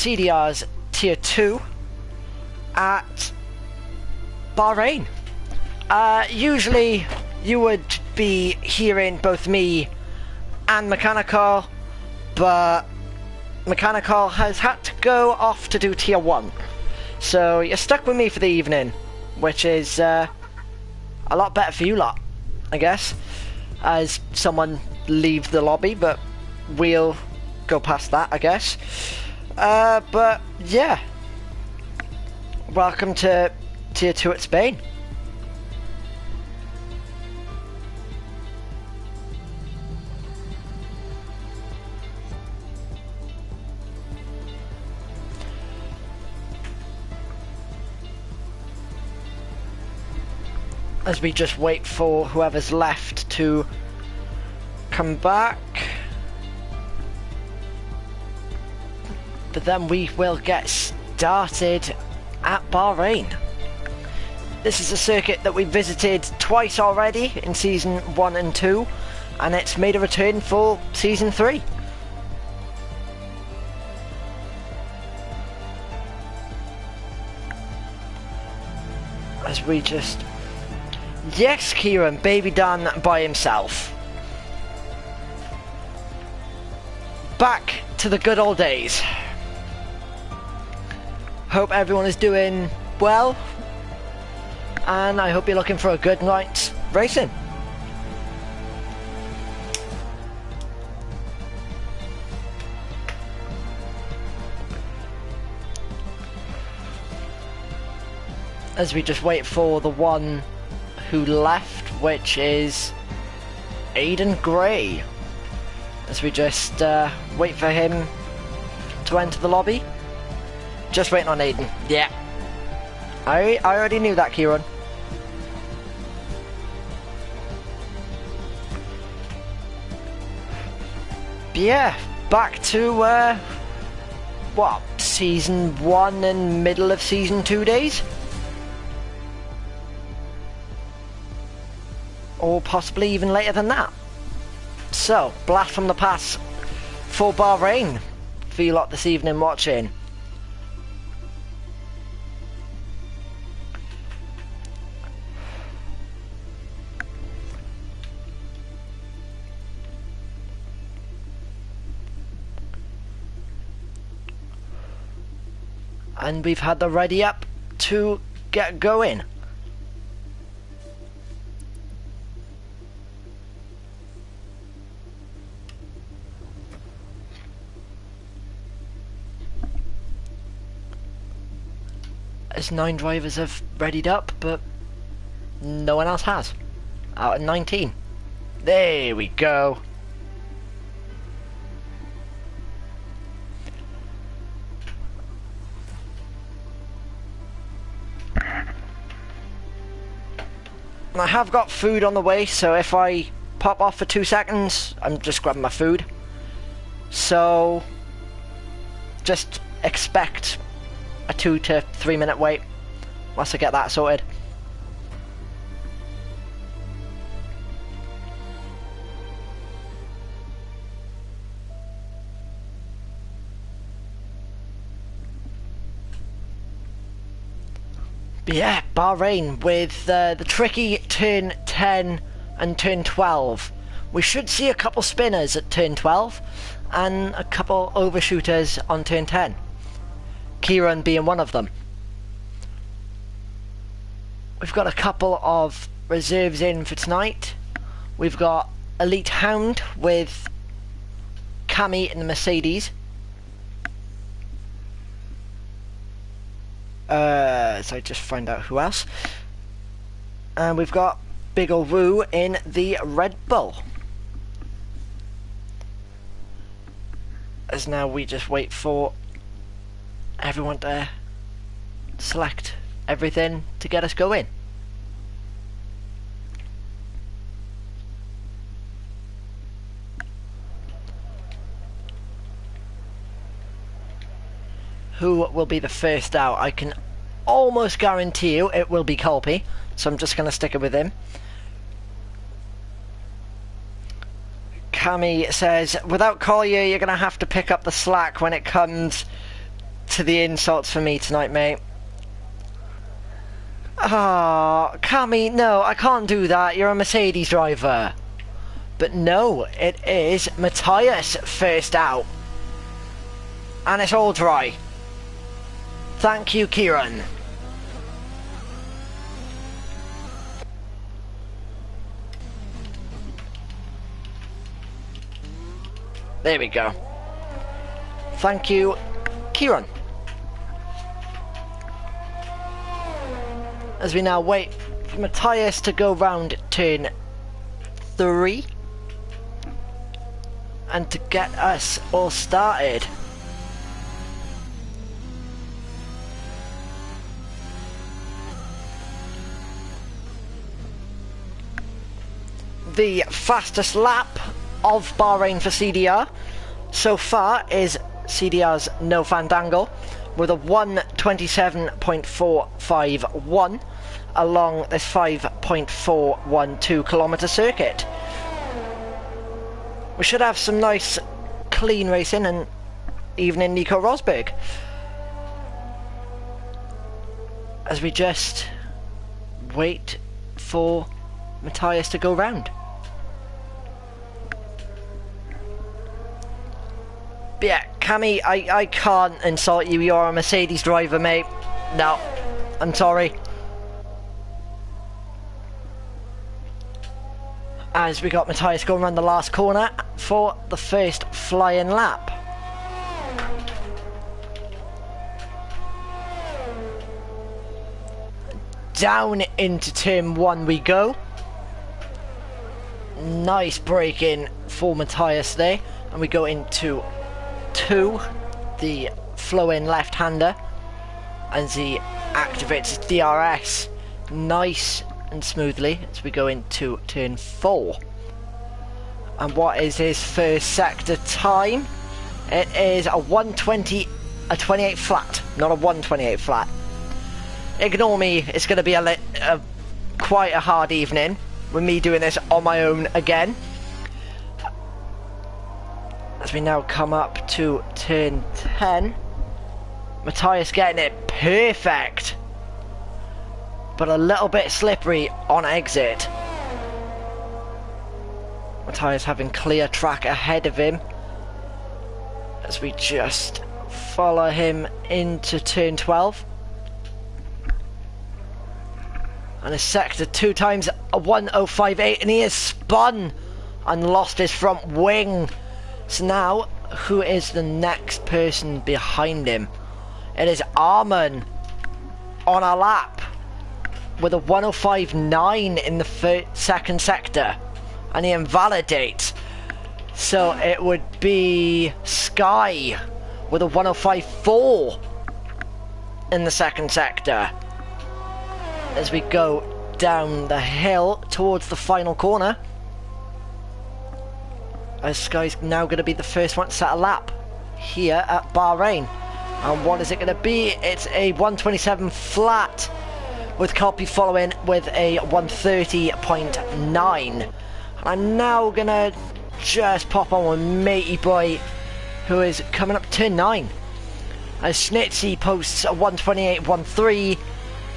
CDR's Tier 2 at Bahrain. Usually you would be hearing both me and Mechanical, but Mechanical has had to go off to do Tier 1. So you're stuck with me for the evening, which is a lot better for you lot, I guess, as someone leaves the lobby, but we'll go past that, I guess. But yeah, welcome to Tier 2 at Spain. As we just wait for whoever's left to come back. But then we will get started at Bahrain. This is a circuit that we visited twice already in Season 1 and 2, and it's made a return for Season 3. As we just... Yes, Kieran, baby Dan by himself. Back to the good old days. Hope everyone is doing well, and I hope you're looking for a good night's racing. As we just wait for the one who left, which is Aidan Gray. As we just wait for him to enter the lobby. Just waiting on Aidan. Yeah. I already knew that, Kieran. But yeah, back to what, Season 1 and middle of Season 2 days? Or possibly even later than that. So, blast from the past for Bahrain for you lot this evening watching. And we've had the ready up to get going. As 9 drivers have readied up, but no one else has. Out of 19. There we go. I have got food on the way, so if I pop off for 2 seconds, I'm just grabbing my food. So just expect a 2 to 3 minute wait once I get that sorted. But yeah, Bahrain with the tricky turn 10 and turn 12. We should see a couple spinners at turn 12 and a couple overshooters on turn 10. Kieran being one of them. We've got a couple of reserves in for tonight. We've got Elite Hound with Cami in the Mercedes. So just find out who else. And we've got Big Ol' Woo in the Red Bull. As now we just wait for everyone to select everything to get us going. Who will be the first out? I can almost guarantee you it will be Colby, so I'm just going to stick it with him. Cami says, without Collier, you're going to have to pick up the slack when it comes to the insults for me tonight, mate. Oh, Cammy, no, I can't do that. You're a Mercedes driver. But no, it is Matthias first out. And it's all dry. Thank you, Kieran. There we go. Thank you, Kieran. As we now wait for Matthias to go round turn 3 and to get us all started. The fastest lap of Bahrain for CDR so far is CDR's No Fandango with a 1:27.451 along this 5.412 kilometre circuit. We should have some nice clean racing and even in Nico Rosberg as we just wait for Matthias to go round. But yeah, Cammy, I can't insult you. You're a Mercedes driver, mate. No, I'm sorry. As we got Matthias going around the last corner for the first flying lap. Down into turn 1 we go. Nice braking for Matthias there. And we go into 2, the flow-in left-hander, as he activates his DRS nice and smoothly as we go into turn 4. And what is his first sector time? It is a 1:20.28 flat, not a 1:28 flat. Ignore me, it's going to be quite a hard evening with me doing this on my own again. As we now come up to turn 10, Matthias getting it perfect, but a little bit slippery on exit. Matthias having clear track ahead of him as we just follow him into turn 12. And a sector 2 times a 1:058, and he has spun and lost his front wing. So now, who is the next person behind him? It is Arman on a lap with a 1:059 in the second sector, and he invalidates. So it would be Sky with a 1:054 in the second sector. As we go down the hill towards the final corner, as Sky's now going to be the first one to set a lap here at Bahrain. And what is it going to be? It's a 1:27 flat with Copy following with a 1:30.9. I'm now going to just pop on with Matey Boy, who is coming up to 9. As Schnitzy posts a 1:28.13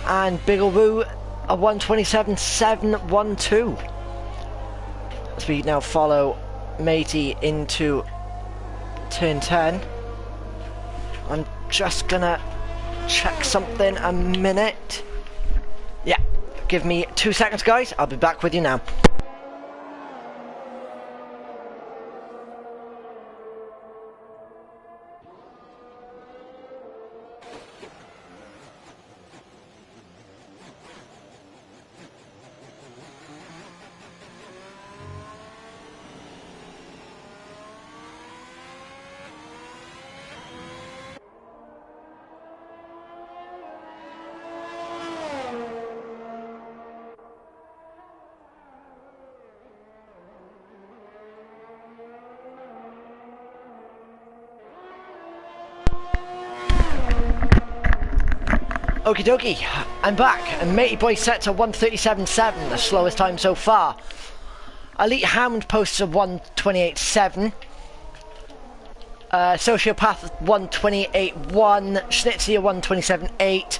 and Biggleroo a 1:27.712. As we now follow Matey into turn 10. I'm just gonna check something a minute. Yeah, give me 2 seconds, guys. I'll be back with you now. Okie dokie, I'm back, and Matey Boy set to 1:37.7, the slowest time so far. Elite Hound posts a 1:28.7. Sociopath 128.1, Schnitzy a 127.8,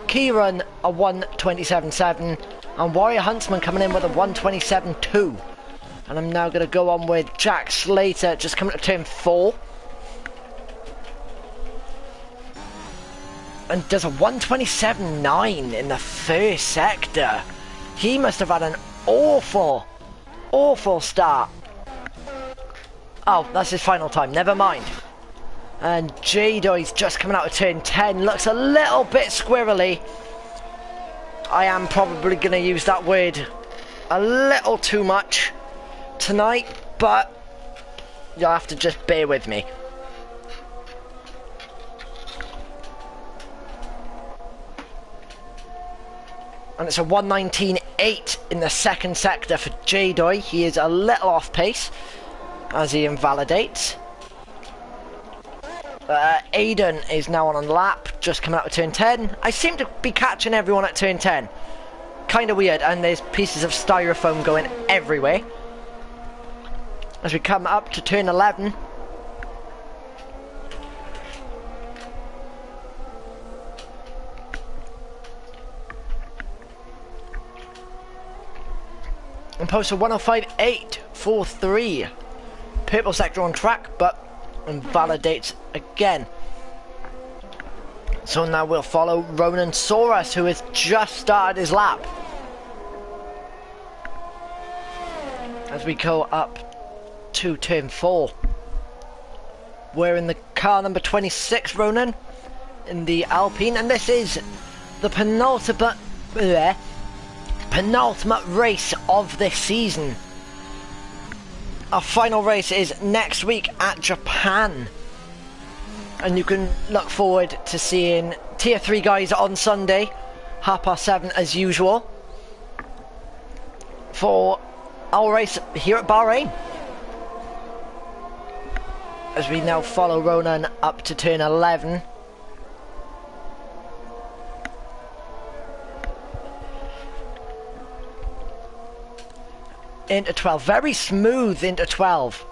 Kieran a 127.7, and Warrior Huntsman coming in with a 127.2. And I'm now going to go on with Jack Slater, just coming to turn 4. And does a 127.9 in the first sector. He must have had an awful start. Oh, that's his final time, never mind. And J-Doy's just coming out of turn 10, looks a little bit squirrely. I am probably going to use that word a little too much tonight, but you'll have to just bear with me. And it's a 119.8 in the second sector for J-Doy. He is a little off pace as he invalidates. Aiden is now on a lap, just coming out of turn 10. I seem to be catching everyone at turn 10. Kind of weird, and there's pieces of styrofoam going everywhere. As we come up to turn 11. And post a 105.843. Purple sector on track, but invalidates again. So now we'll follow Ronan Soros, who has just started his lap. As we go up to turn 4. We're in the car number 26, Ronan, in the Alpine, and this is the penultimate race of this season. Our final race is next week at Japan, and you can look forward to seeing Tier 3 guys on Sunday, 7:30 as usual, for our race here at Bahrain. As we now follow Ronan up to turn 11. Into 12, very smooth into 12.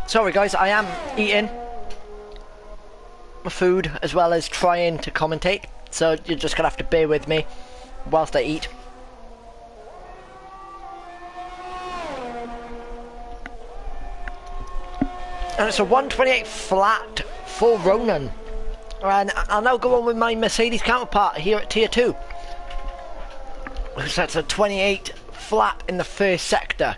Sorry guys, I am eating my food as well as trying to commentate, so you're just gonna have to bear with me whilst I eat. And it's a 128 flat for Ronan. And I'll now go on with my Mercedes counterpart here at Tier 2. So that's a 28 flat in the first sector.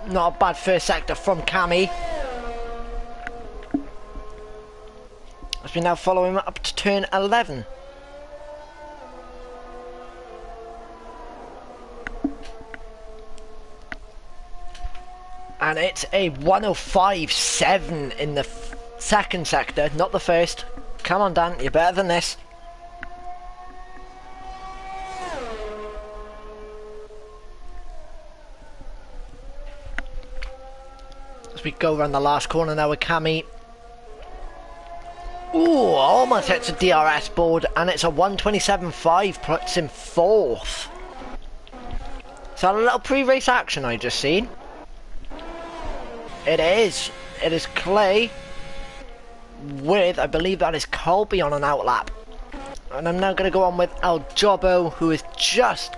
Not a bad first sector from Cammy. As we now follow him up to turn 11. And it's a 105.7 in the second sector, not the first. Come on, Dan, you're better than this. As we go around the last corner now with Cammy. Ooh, almost hits a DRS board, and it's a 127.5, puts him 4th. So a little pre-race action I just seen. It is Clay with, I believe that is Colby on an outlap. And I'm now going to go on with El Jobbo, who is just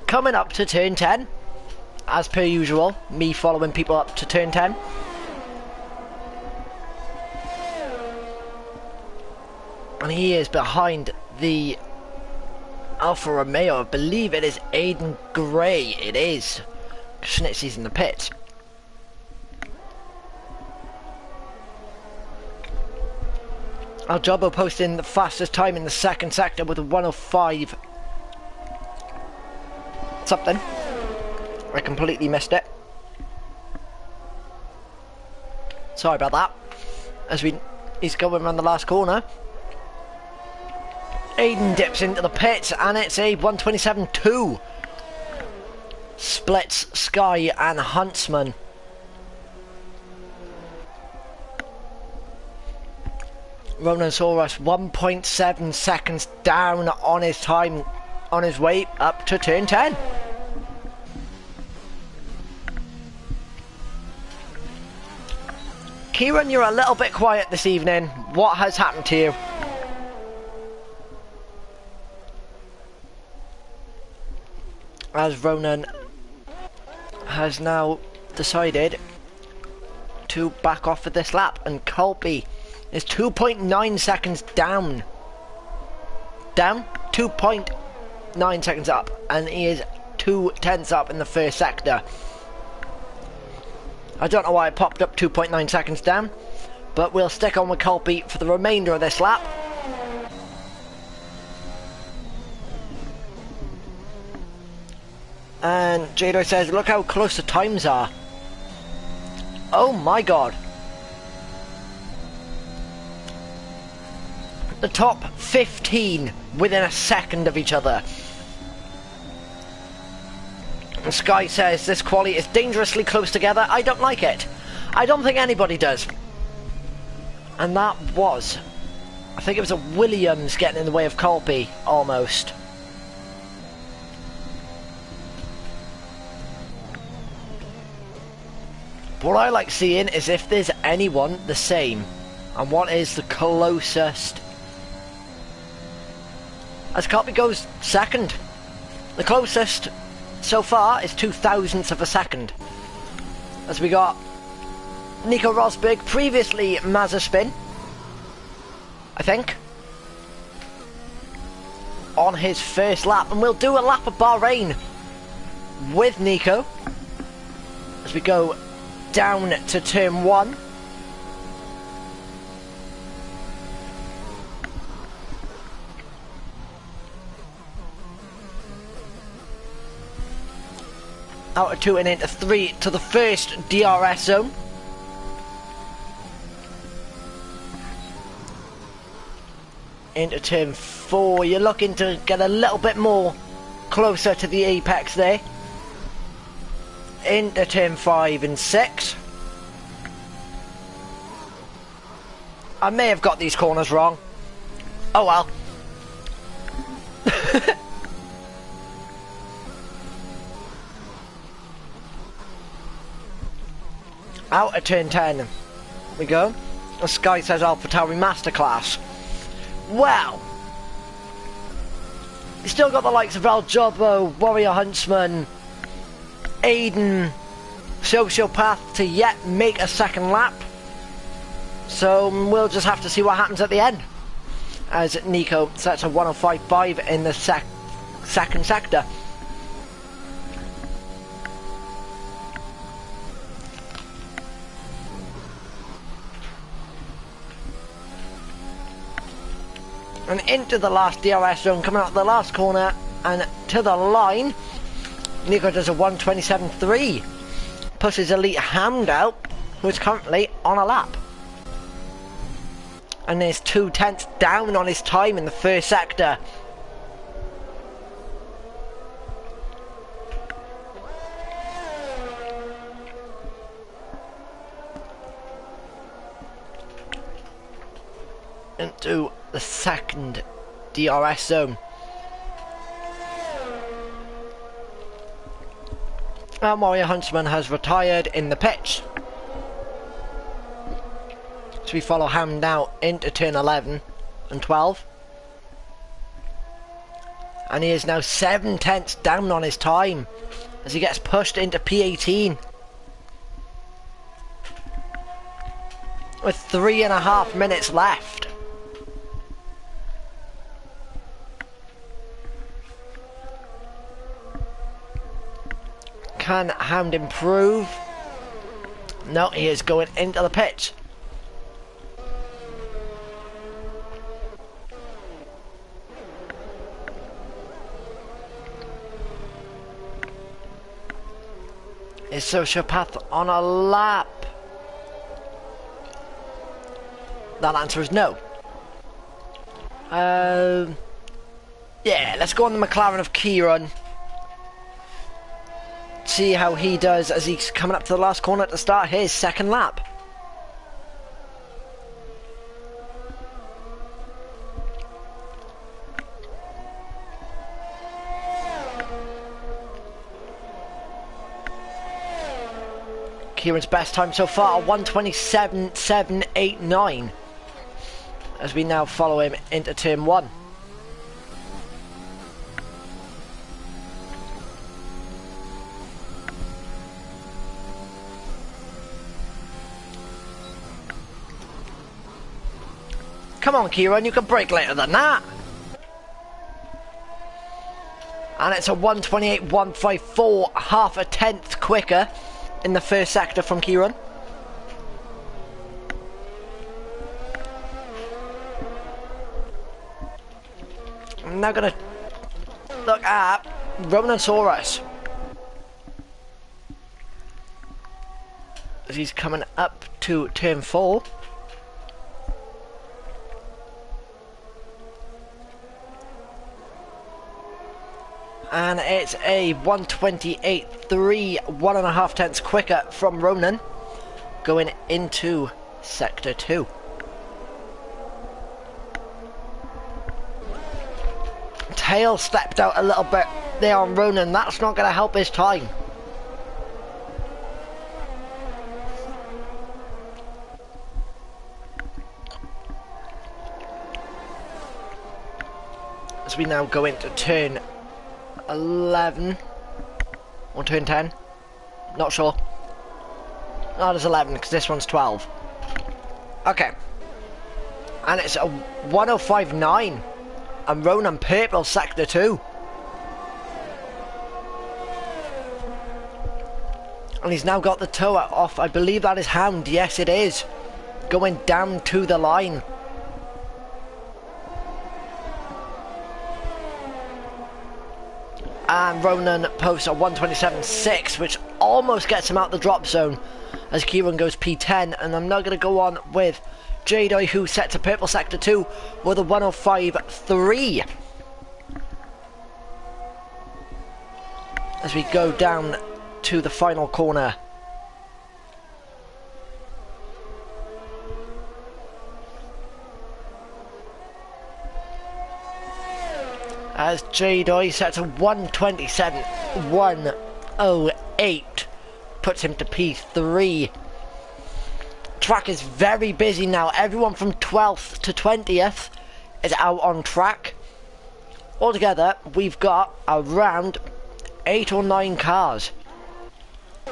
coming up to turn 10. As per usual, me following people up to turn 10. And he is behind the Alfa Romeo. I believe it is Aiden Gray. It is. Schnitzy's in the pits. El Jobbo posting the fastest time in the second sector with a 105 something. I completely missed it. Sorry about that. As he's going around the last corner. Aiden dips into the pits and it's a 127.2. Splits Sky and Huntsman. Ronan Saurus 1.7 seconds down on his time, on his way up to turn 10. Kieran, you're a little bit quiet this evening. What has happened to you? As Ronan has now decided to back off of this lap, and Colby is 2.9 seconds down. 2.9 seconds up, and he is 0.2 up in the first sector. I don't know why it popped up 2.9 seconds down, but we'll stick on with Colby for the remainder of this lap. And Jado says, look how close the times are. Oh my god. The top 15 within a second of each other. And Sky says, this quali is dangerously close together. I don't like it. I don't think anybody does. And that was, I think it was a Williams getting in the way of Colby, almost. What I like seeing is if there's anyone the same, and what is the closest. As Colby goes second. The closest so far is 0.02 of a second. As we got Nico Rosberg, previously Mazepin, I think, on his first lap. And we'll do a lap of Bahrain with Nico as we go down to turn 1. Out of 2 and into 3 to the first DRS zone. Into turn 4, you're looking to get a little bit more closer to the apex there. Into turn 5 and 6. I may have got these corners wrong. Oh well. Out of turn 10 we go. The Sky says AlphaTauri Masterclass. Well, you still got the likes of El Jobbo, Warrior Huntsman, Aiden, Sociopath to yet make a second lap. So we'll just have to see what happens at the end. As Nico sets a 105.5 in the second sector. And into the last DRS zone, coming out of the last corner and to the line. Nico does a 127.3. Pushes Elite Hammed out, who is currently on a lap. And there's 0.2 down on his time in the first sector. Into the second DRS zone. And Warrior Huntsman has retired in the pitch. So we follow Ham now into turn 11 and 12. And he is now 0.7 down on his time as he gets pushed into P18. With 3.5 minutes left. Can Hound improve? No, he is going into the pitch. Is Sociopath on a lap? That answer is no. Yeah, let's go on the McLaren of Kieran. See how he does as he's coming up to the last corner to start his second lap. Kieran's best time so far, 1:27.789. As we now follow him into turn 1. Come on, Kieran, you can brake later than that. And it's a 1:28.154, half a tenth quicker in the first sector from Kieran. I'm now going to look at Ronansaurus as he's coming up to turn 4. And it's a 1:28.3, 1.5 tenths quicker from Ronan, going into Sector 2. Tail stepped out a little bit there on Ronan, that's not going to help his time. As we now go into turn 11 or turn 10, not sure. No, there's 11 because this one's 12. Okay, and it's a 1:05.9 and Ronan purple sector 2, and he's now got the toe off. I believe that is Hound. Yes, it is, going down to the line. And Ronan posts a 1:27.6, which almost gets him out the drop zone as Kieran goes P10. And I'm now going to go on with J-Doi, who sets a purple sector 2 with a 1:05.3. As we go down to the final corner. As J-Doi sets a 1:27.108, puts him to P3. Track is very busy now. Everyone from 12th to 20th is out on track. Altogether, we've got around 8 or 9 cars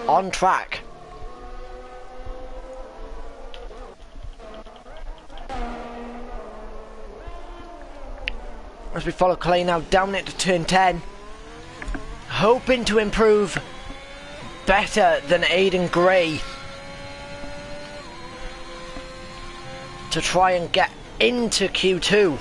on track. As we follow Clay now down into turn 10, hoping to improve better than Aiden Gray to try and get into Q2.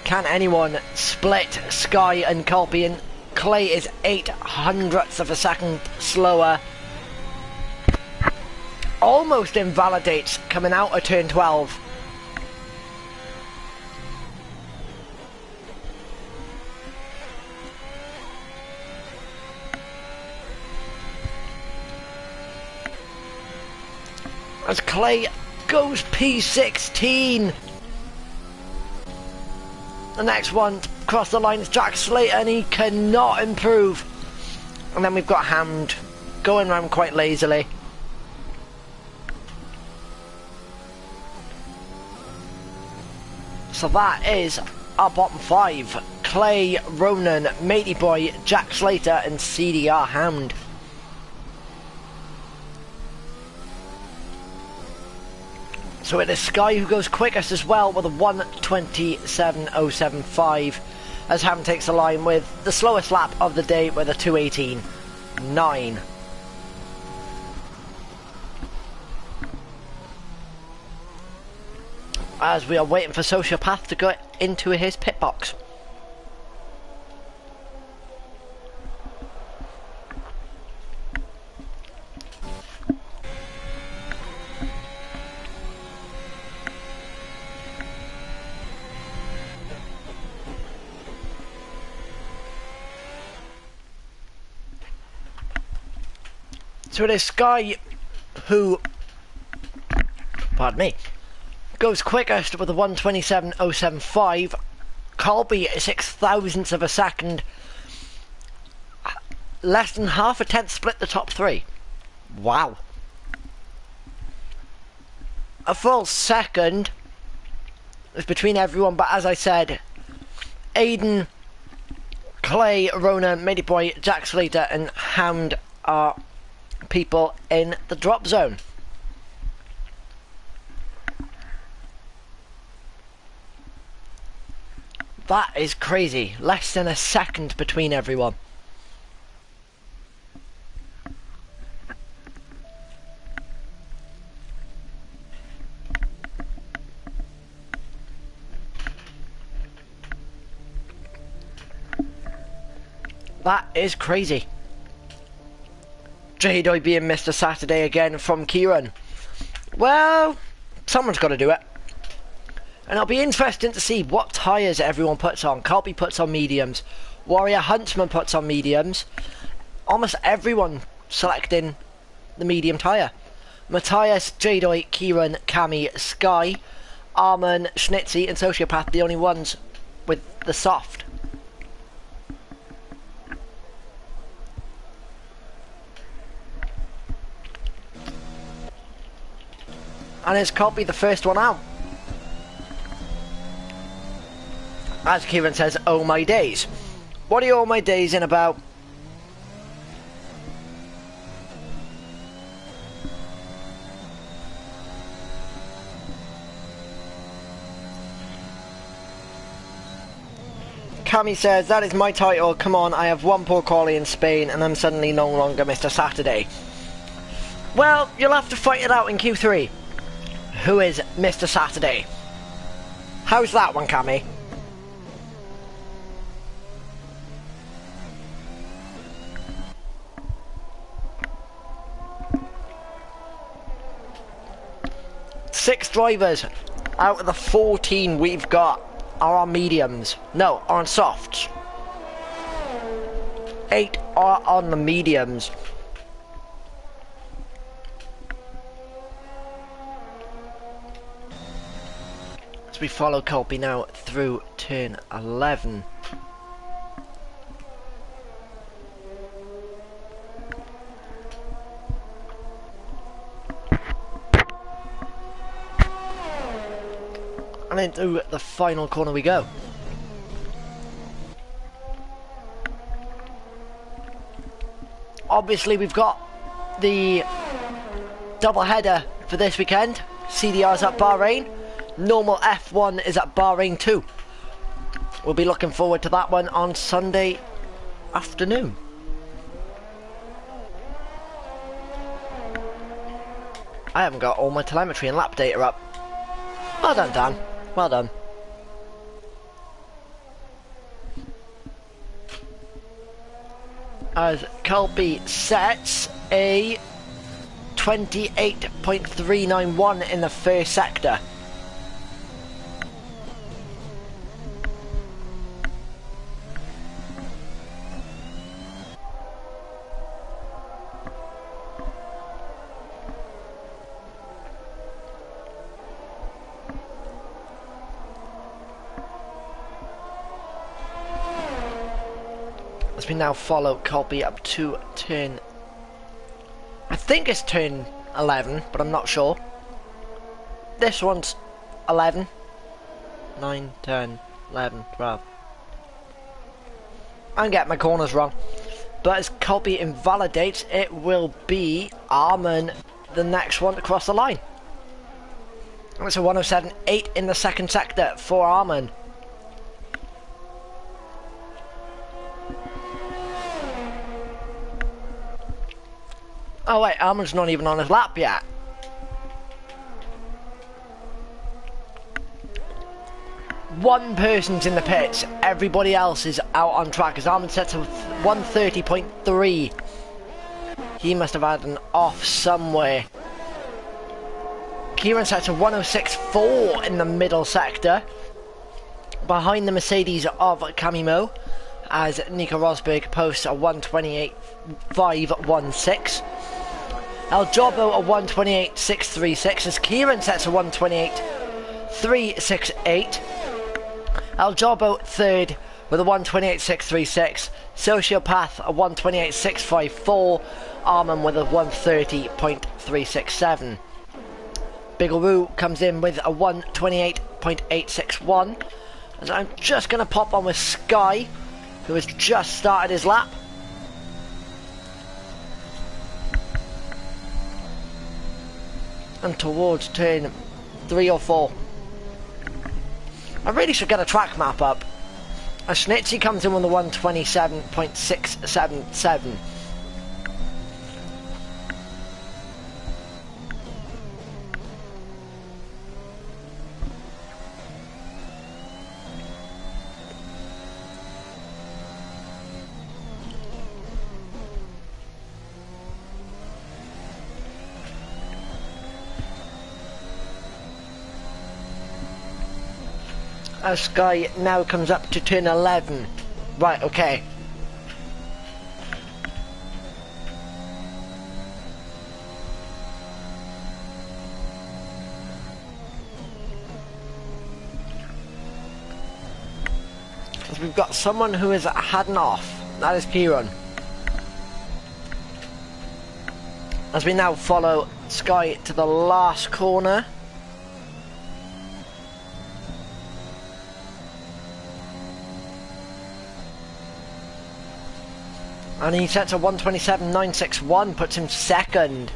Can anyone split Sky and Colby? And Clay is 0.08 of a second slower. Almost invalidates coming out of turn 12. As Clay goes P16. The next one to cross the line is Jack Slater, and he cannot improve. And then we've got Hamd going around quite lazily. So that is our bottom 5. Clay, Ronan, Matey Boy, Jack Slater and CDR Hound. So it is Sky who goes quickest as well with a 1:27.075 as Hound takes the line with the slowest lap of the day with a 2:18.9. As we are waiting for Sociopath to go into his pit box. So it is Sky who, pardon me, goes quickest with a 1:27.075. Colby 0.06 of a second less than half a tenth split the top three. Wow. A full second is between everyone, but as I said, Aiden, Clay, Rona, Matey Boy, Jack Slater and Hound are people in the drop zone. That is crazy. Less than a second between everyone. That is crazy. J-Doi being Mr. Saturday again from Kieran. Well, someone's got to do it. And it'll be interesting to see what tyres everyone puts on. Colby puts on mediums. Warrior Huntsman puts on mediums. Almost everyone selecting the medium tyre. Matthias, J-Doi, Kieran, Cami, Sky, Armin, Schnitzy and Sociopath, the only ones with the soft. And it's Colby the first one out. As Kieran says, oh my days. What are you all my days in about? Cami says, that is my title, come on, I have one poor quality in Spain and I'm suddenly no longer Mr. Saturday. Well, you'll have to fight it out in Q3. Who is Mr. Saturday? How's that one, Cami? Six drivers out of the 14 we've got are on mediums. No, are on softs. 8 are on the mediums. As we follow Colby now through turn 11. And into the final corner we go. Obviously we've got the double header for this weekend. CDR's at Bahrain. Normal F1 is at Bahrain 2. We'll be looking forward to that one on Sunday afternoon. I haven't got all my telemetry and lap data up. Well done, Dan. Well done. As Colby sets a 28.391 in the first sector. We now follow Colby up to turn, I think it's turn 11, but I'm not sure. This one's 11, 9, 10, 11, 12. I'm getting my corners wrong. But as Colby invalidates, it will be Armin, the next one to cross the line. It's a 107.8 in the second sector for Armin. Oh wait, Armin's not even on his lap yet. One person's in the pits, everybody else is out on track as Armin sets a 130.3. He must have had an off somewhere. Kieran sets a 106.4 in the middle sector. Behind the Mercedes of Camimo, as Nico Rosberg posts a 128.516. El Jobbo a 128.636 as Kieran sets a 128.368. El Jobbo third with a 128.636, Sociopath a 128.654, Arman with a 130.367. Bigaroo comes in with a 128.861. As I'm just going to pop on with Sky, who has just started his lap. And towards turn 3 or 4. I really should get a track map up. A Schnitzy comes in with a 127.677. As Sky now comes up to turn 11. Right, okay. Because we've got someone who has had an off. That is Kieran. As we now follow Sky to the last corner. And he sets a 127.961, puts him second.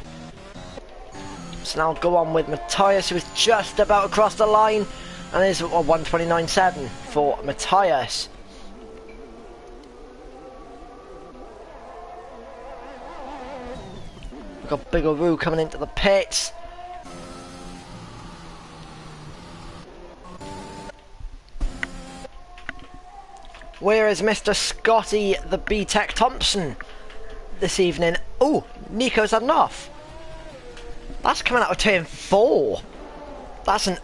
So now I'll go on with Matthias, who is just about across the line, and is a 129.7 for Matthias. We've got Bigaroo coming into the pits. Where is Mr. Scotty the B-Tech Thompson this evening? Oh, Nico's had an off. That's coming out of turn 4. That's an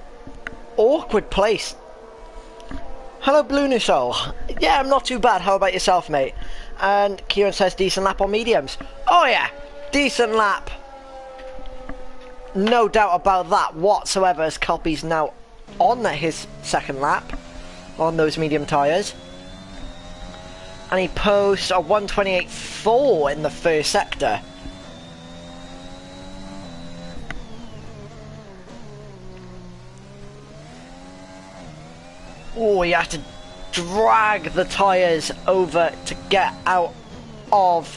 awkward place. Hello, Blue New Soul. Yeah, I'm not too bad. How about yourself, mate? And Kieran says decent lap on mediums. Oh yeah, decent lap. No doubt about that whatsoever, as Kelpie's now on his second lap on those medium tyres. And he posts a 128.4 in the first sector. Oh, he had to drag the tyres over to get out of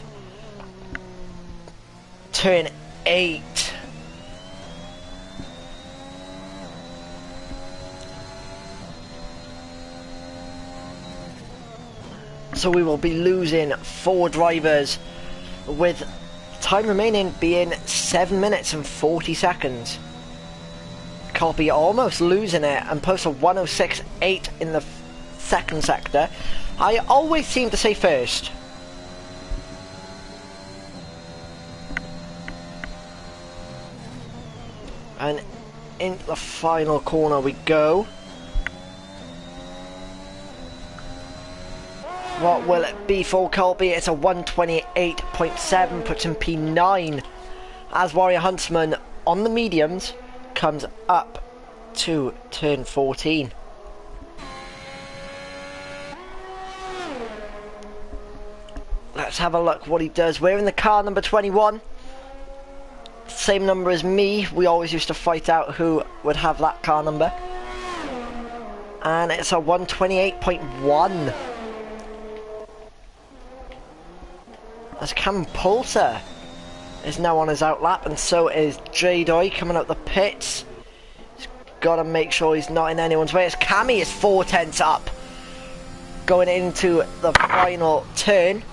turn 8. So we will be losing 4 drivers, with time remaining being 7 minutes and 40 seconds. Copy almost losing it and posts a 106.8 in the second sector. I always seem to say first. And into the final corner we go. What will it be for Colby? It's a 128.7, puts him P9, as Warrior Huntsman on the mediums comes up to turn 14. Let's have a look what he does. We're in the car number 21. Same number as me. We always used to fight out who would have that car number. And it's a 128.1. As Cam Poulter is now on his outlap, and so is J-Doy coming out the pits. He's got to make sure he's not in anyone's way. As Cammy is 4/10 up, going into the final turn.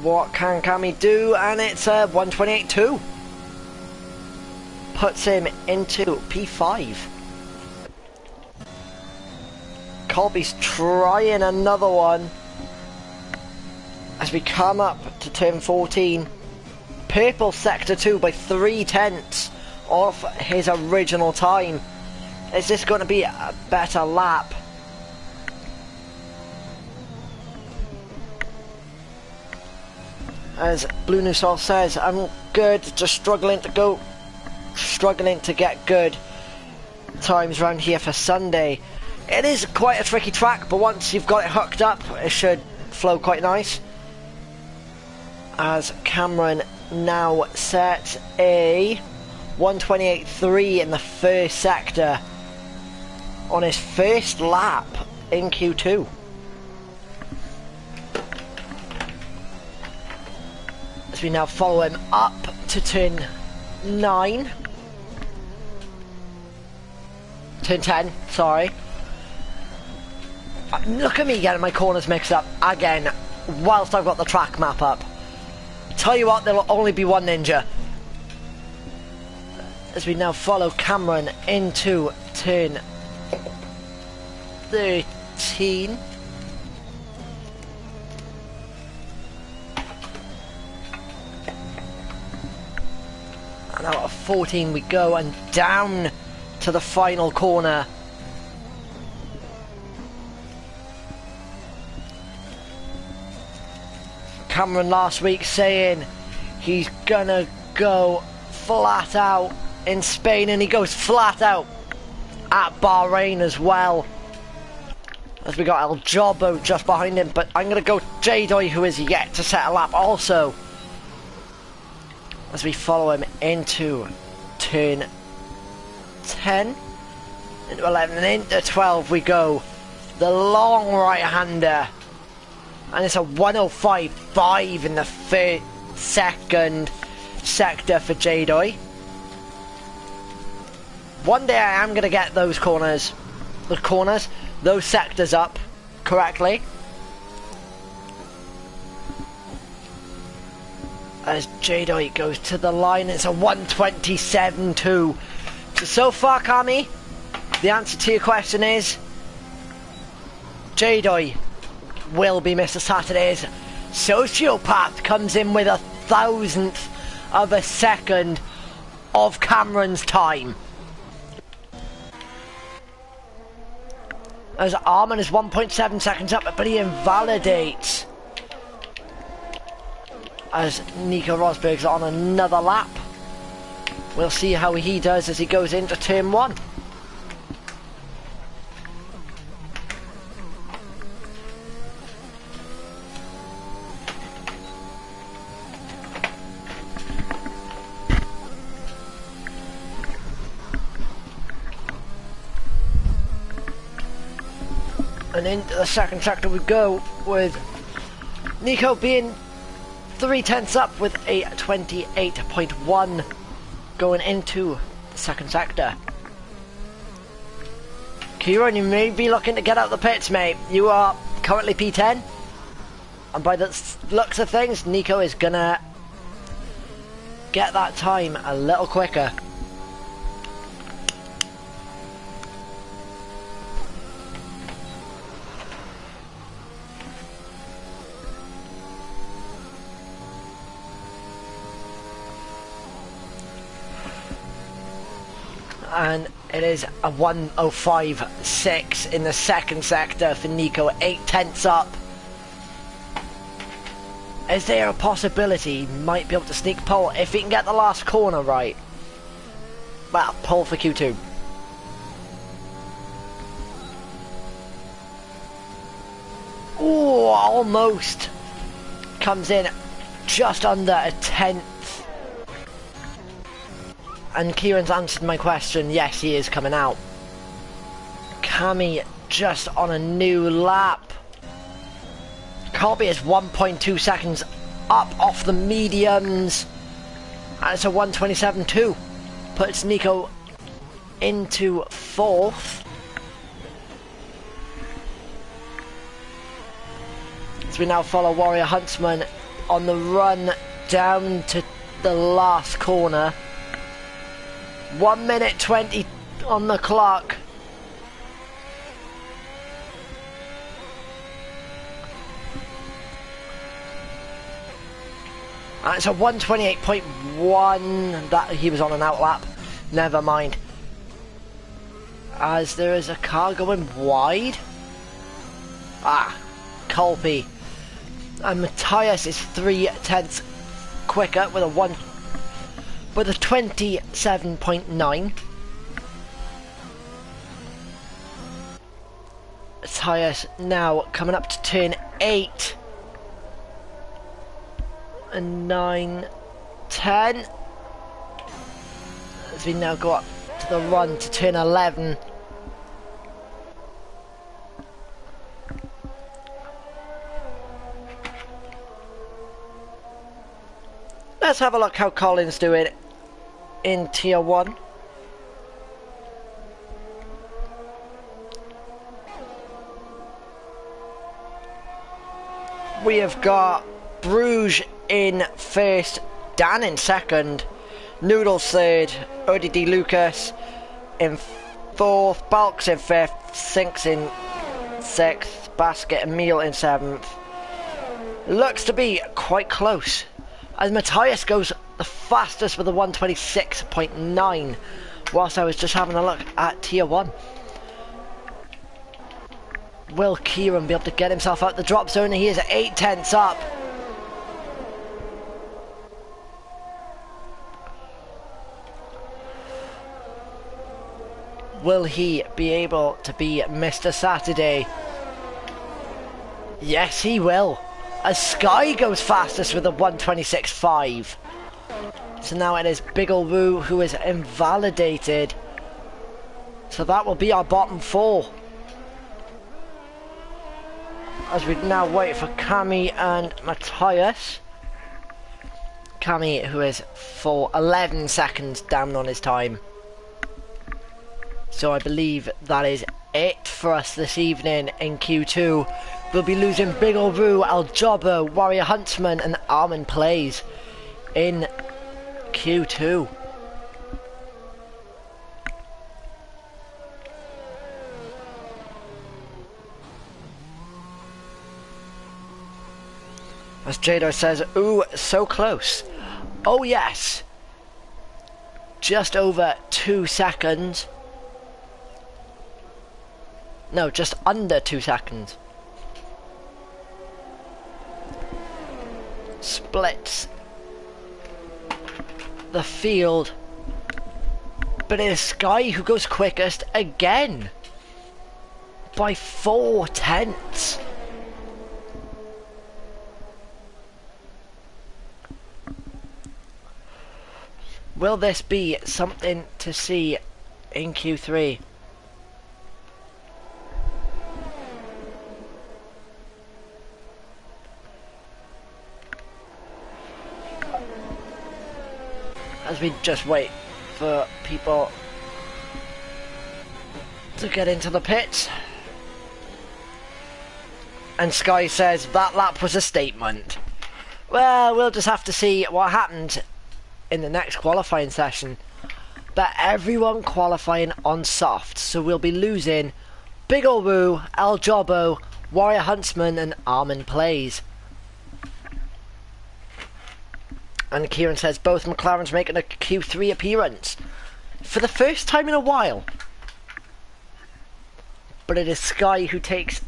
What can Cammy do? And it's a 128.2. Puts him into P5. Colby's trying another one as we come up to turn 14. Purple sector 2 by 3/10 off his original time. Is this going to be a better lap? As Blue Nusol says, I'm good, just struggling to go struggling to get good times around here for Sunday. It is quite a tricky track, but once you've got it hooked up, it should flow quite nice. As Cameron now sets a 128.3 in the first sector on his first lap in Q2. As we now follow him up to turn 9. Turn 10, sorry. Look at me getting my corners mixed up again whilst I've got the track map up. Tell you what, there'll only be one ninja. As we now follow Cameron into turn 13. And out of 14 we go, and down to the final corner. Cameron last week saying he's gonna go flat out in Spain, and he goes flat out at Bahrain as well. As we got El Jobbo just behind him, but I'm gonna go J-Doy, who is yet to set a lap also. As we follow him into turn 10, into 11, and into 12 we go. The long right-hander. And it's a 105.5 in the second sector for J-Doy. One day I am going to get those those sectors up correctly. As J-Doy goes to the line, it's a 127.2. So far, Kami, the answer to your question is J-Doy will be Mr. Saturday's sociopath. Comes in with 1,000th of a second of Cameron's time. As Armin is 1.7 seconds up, but he invalidates. As Nico Rosberg's on another lap. We'll see how he does as he goes into turn 1. And into the second sector we go, with Nico being 0.3 up with a 28.1 going into the second sector. Kieran, you may be looking to get out the pits, mate. You are currently P10, and by the looks of things, Nico is gonna get that time a little quicker. And it is a 105.6 in the second sector for Nico, 0.8 up. Is there a possibility he might be able to sneak pole if he can get the last corner right? Well, pole for Q2. Oh, almost comes in just under a 10th. And Kieran's answered my question. Yes, he is coming out. Cammy just on a new lap. Colby is 1.2 seconds up off the mediums. And it's a 127.2. Puts Nico into 4th. As we now follow Warrior Huntsman on the run down to the last corner. 1 minute 20 on the clock. And it's a 128.1 that he was on an outlap. Never mind. As there is a car going wide. Ah, Colby. And Matthias is 0.3 quicker with a with a 27.9. Matthias now coming up to turn 8. And 9, 10. As we now go up to the run to turn 11. Let's have a look how Colin's doing in Tier 1. We have got Bruges in first, Dan in second, Noodles third, ODD Lucas in fourth, Balks in fifth, Sinks in sixth, Basket and Meal in seventh. Looks to be quite close, as Matthias goes the fastest with a 126.9, whilst I was just having a look at Tier 1. Will Kieran be able to get himself out the drop zone? He is 8/10 up. Will he be able to be Mr. Saturday? Yes, he will. As Sky goes fastest with a 126.5. So now it is Bigglewoo who is invalidated. So that will be our bottom 4. As we now wait for Cami and Matthias. Cami, who is for 11 seconds down on his time. So I believe that is it for us this evening in Q2. We'll be losing Bigglewoo, Aljobber, Warrior Huntsman and Armin Plays in Q2. As Jado says, ooh, so close. Oh yes. Just over 2 seconds. No, just under 2 seconds. Splits the field. But it is Sky who goes quickest again. By 4/10. Will this be something to see in Q3? As we just wait for people to get into the pits. And Sky says that lap was a statement. Well, we'll just have to see what happened in the next qualifying session. But everyone qualifying on soft, so we'll be losing Bigglewoo, Aljobbo, Warrior Huntsman and Armin Plays. And Kieran says both McLarens making a Q3 appearance for the first time in a while. But it is Sky who takes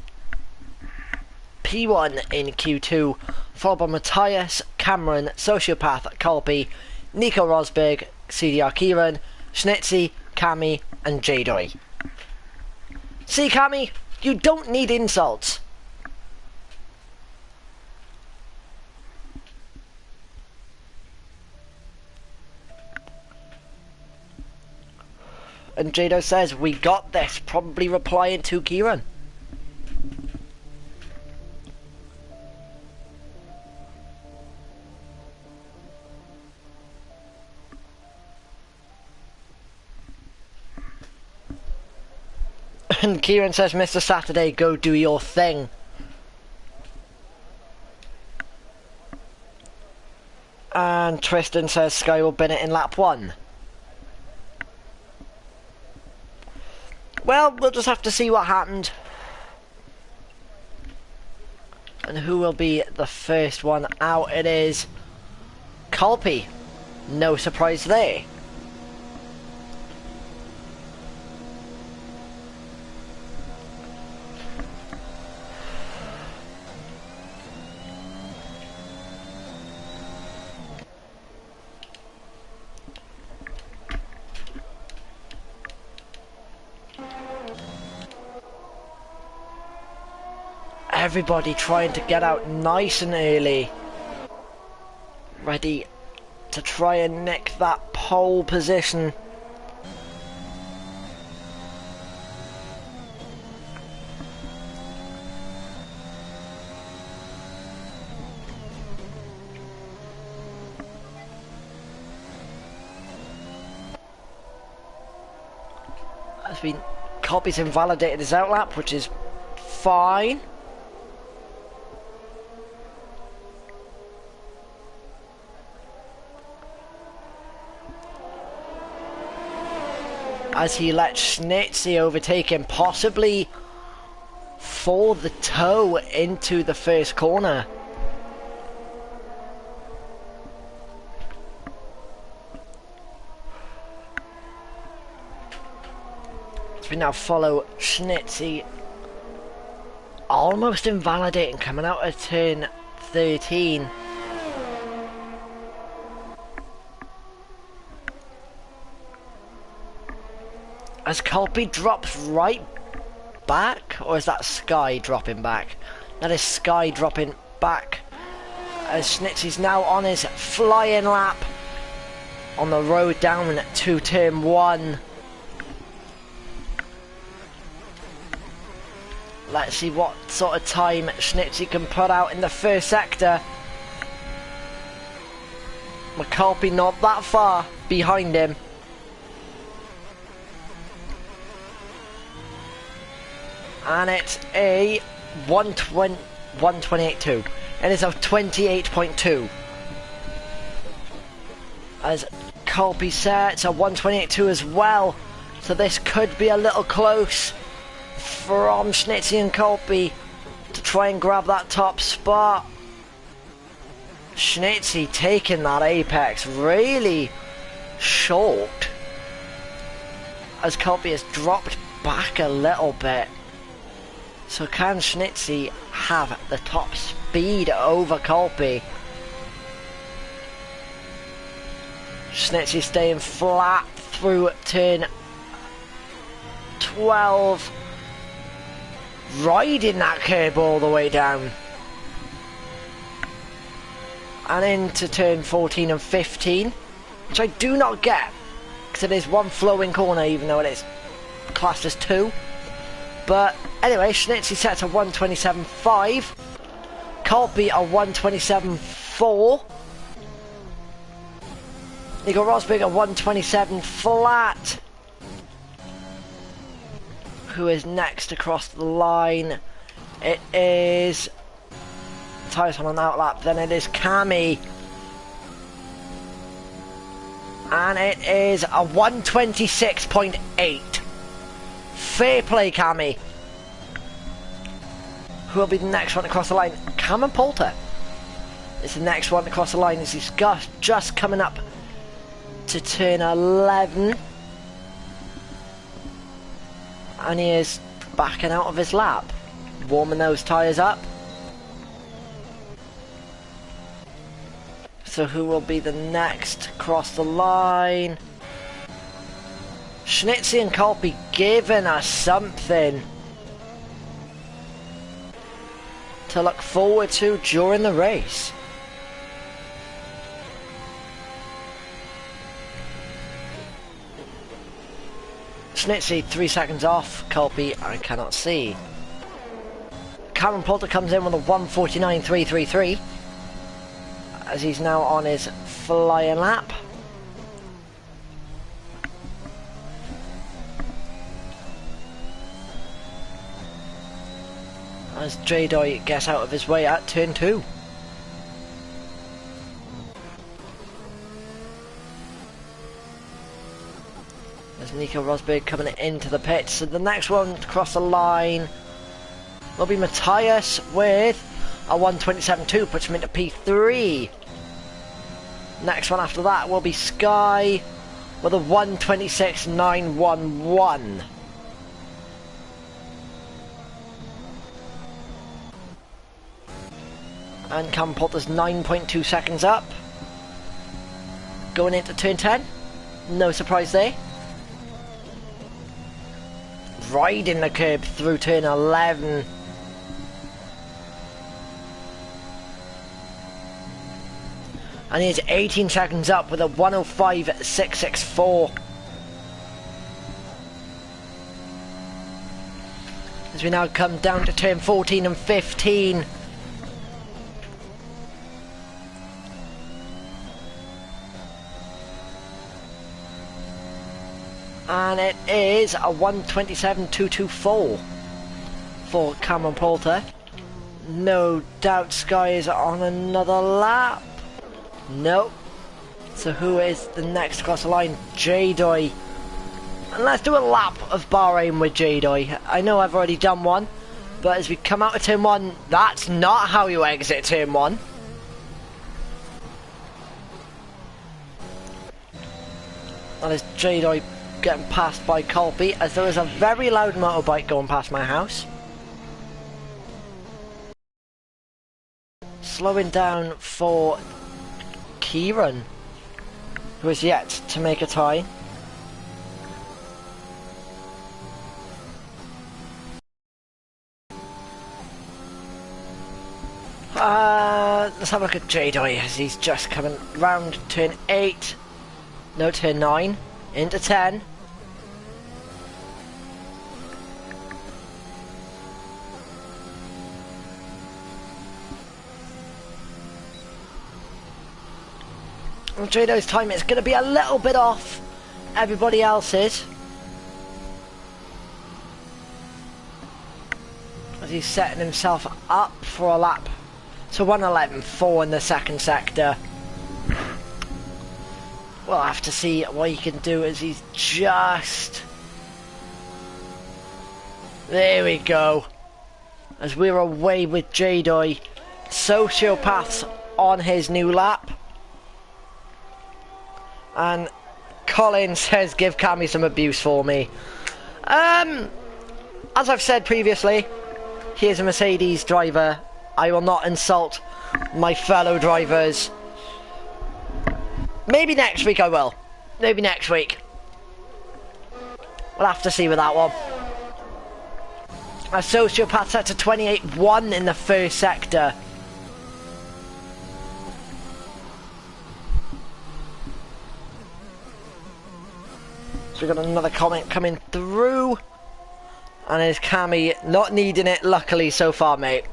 P1 in Q2, followed by Matthias, Cameron, Sociopath, Colby, Nico Rosberg, CDR Kieran, Schnitzy, Cami and Jadoy. See Cami, you don't need insults. And Jado says, we got this, probably replying to Kieran. And Kieran says, Mr. Saturday, go do your thing. And Tristan says, Sky will bin it in lap 1. Well, we'll just have to see what happened. And who will be the first one out? It is Colby. No surprise there. Everybody trying to get out nice and early. Ready to try and nick that pole position. Has been copies invalidated his outlap, which is fine. As he lets Schnitzy overtake him, possibly for the toe into the first corner. As we now follow Schnitzy, almost invalidating, coming out of turn 13. As Colby drops right back, or is that Sky dropping back? That is Sky dropping back. As Schnitzy's now on his flying lap on the road down to turn 1. Let's see what sort of time Schnitzy can put out in the first sector. McCulpy not that far behind him. And it's a 128.2. It is a 28.2. As Colby said, it's a 128.2 as well. So this could be a little close from Schnitzy and Colby to try and grab that top spot. Schnitzy taking that apex really short. As Colby has dropped back a little bit. So can Schnitzy have the top speed over Colby? Schnitzy staying flat through turn 12. Riding that curb all the way down. And into turn 14 and 15. Which I do not get. Because it is one flowing corner even though it is classed as 2. But anyway, Schnitzy sets a 127.5. Colby a 127.4. Nico Rosberg a 127 flat. Who is next across the line? It is Tyres on an outlap, then it is Cammy. And it is a 126.8. Fair play, Cammy. Who will be the next one across the line? Cameron Poulter is the next one across the line as he's just coming up to turn 11. And he is backing out of his lap. Warming those tyres up. So who will be the next across the line? Schnitzy and Colby giving us something to look forward to during the race. Schnitzy 3 seconds off, Colby I cannot see. Cameron Poulter comes in with a 149.333 as he's now on his flying lap. As J-Doy gets out of his way at turn 2. There's Nico Rosberg coming into the pit. So the next one to cross the line will be Matthias with a 127.2, puts him into P3. Next one after that will be Sky with a 126.911. And Cam Poulter's 9.2 seconds up. Going into turn 10. No surprise there. Riding the curb through turn 11. And he's 18 seconds up with a 105.664. As we now come down to turn 14 and 15. And it is a 127.224 for Cameron Poulter. No doubt Sky is on another lap. Nope. So who is the next across the line? J-Doy. And let's do a lap of Bahrain with J-Doy. I know I've already done one, but as we come out of turn 1, that's not how you exit turn 1. That is J-Doy getting passed by Colby, as there is a very loud motorbike going past my house. Slowing down for Kieran, who is yet to make a tie. Let's have a look at J-Doy as he's just coming round turn 8. No, turn 9. Into 10. Well, J-Doy's time is going to be a little bit off everybody else's, as he's setting himself up for a lap. So 111.4 in the second sector. We'll have to see what he can do as he's just... There we go. As we're away with J-Doy. Sociopaths on his new lap. And Colin says, give Cammy some abuse for me. As I've said previously, he is a Mercedes driver. I will not insult my fellow drivers. Maybe next week I will. Maybe next week. We'll have to see with that one. A Sociopath set to 28.1 in the first sector. So we've got another comment coming through. And there's Cammy not needing it, luckily, so far, mate.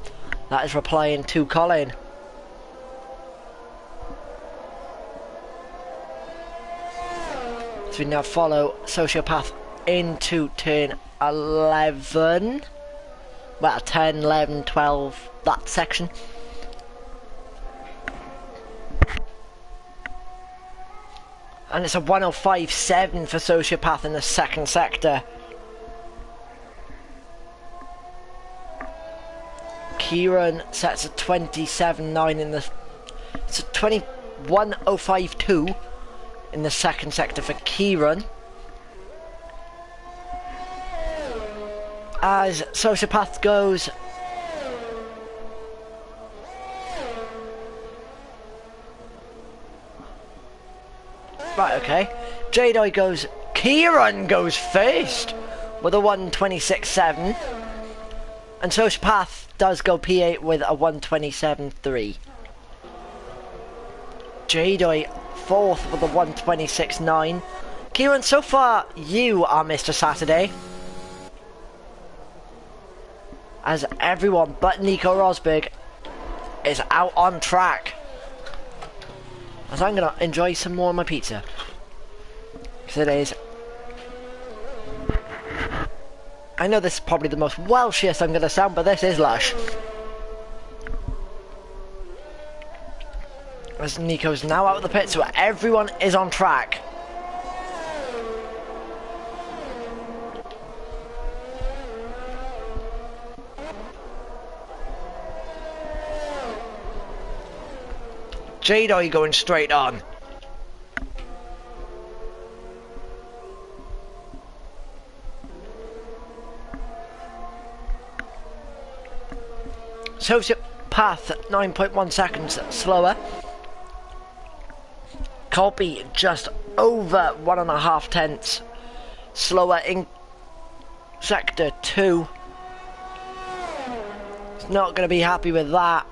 That is replying to Colin. So we now follow Sociopath into turn 11. Well, 10, 11, 12, that section. And it's a 105.7 for Sociopath in the second sector. Kieran sets a 27.9 in the... It's a 21.052 in the second sector for Kieran. As Sociopath goes... Right, okay. J-Doy goes... Kieran goes first with a 126.7. And Sociopath does go P8 with a 127.3. J-Doy fourth with a 126.9. Kieran, so far you are Mr. Saturday, as everyone but Nico Rosberg is out on track. As I'm gonna enjoy some more of my pizza, because it is... I know this is probably the most Welshiest I'm gonna sound, but this is lush. As Nico's now out of the pit, so everyone is on track. J-Doy going straight on. Sociopath 9.1 seconds slower. Colby just over 1.5 tenths slower in sector 2. He's not going to be happy with that.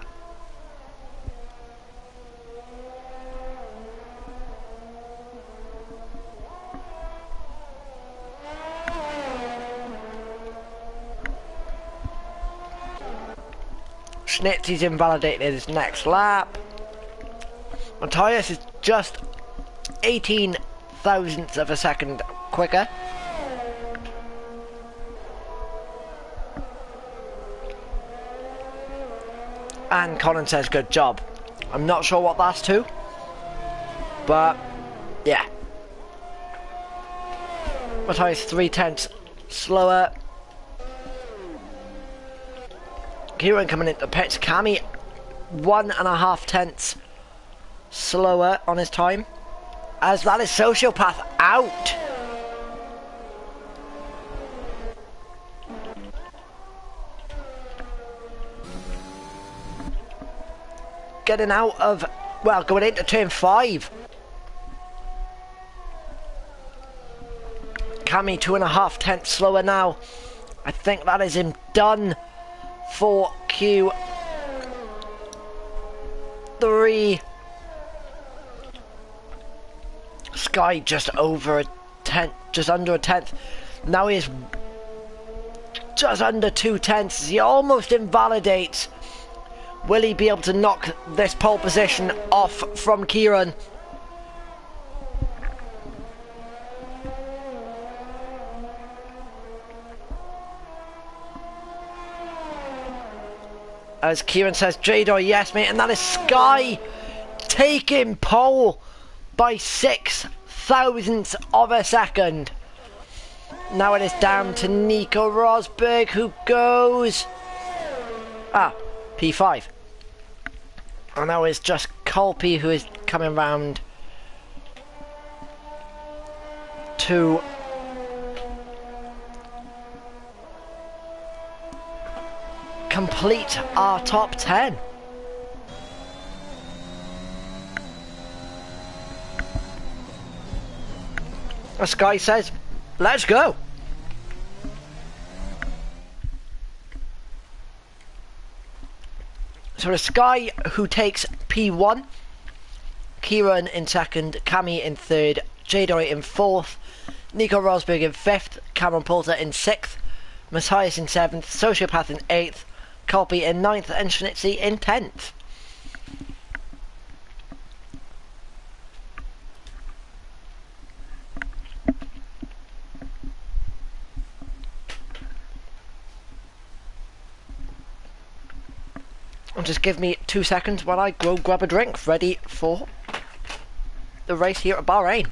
Schnitzy's invalidated his next lap. Matthias is just 18 thousandths of a second quicker. And Colin says good job. I'm not sure what that's to, but yeah. Matthias 3/10 slower. Kieran coming into pits. Cammy 1.5 tenths slower on his time, as that is Sociopath out. Getting out of, well, going into turn 5. Cammy 2.5 tenths slower now. I think that is him done for Q3. Sky just over a tenth, just under a tenth. Now he is just under 2 tenths. He almost invalidates. Will he be able to knock this pole position off from Kieran? As Kieran says, Jador, yes mate, and that is Sky taking pole by 6 thousandths of a second. Now it is down to Nico Rosberg, who goes P5. And now it's just Colby who is coming round to complete our top 10. As Sky says, let's go. So the Sky who takes P1, Kieran in second, Cammy in third, Jador in fourth, Nico Rosberg in fifth, Cameron Poulter in sixth, Matthias in seventh, Sociopath in eighth, Colby in ninth, and Schnitzy in 10th. And just give me 2 seconds while I go grab a drink, ready for the race here at Bahrain.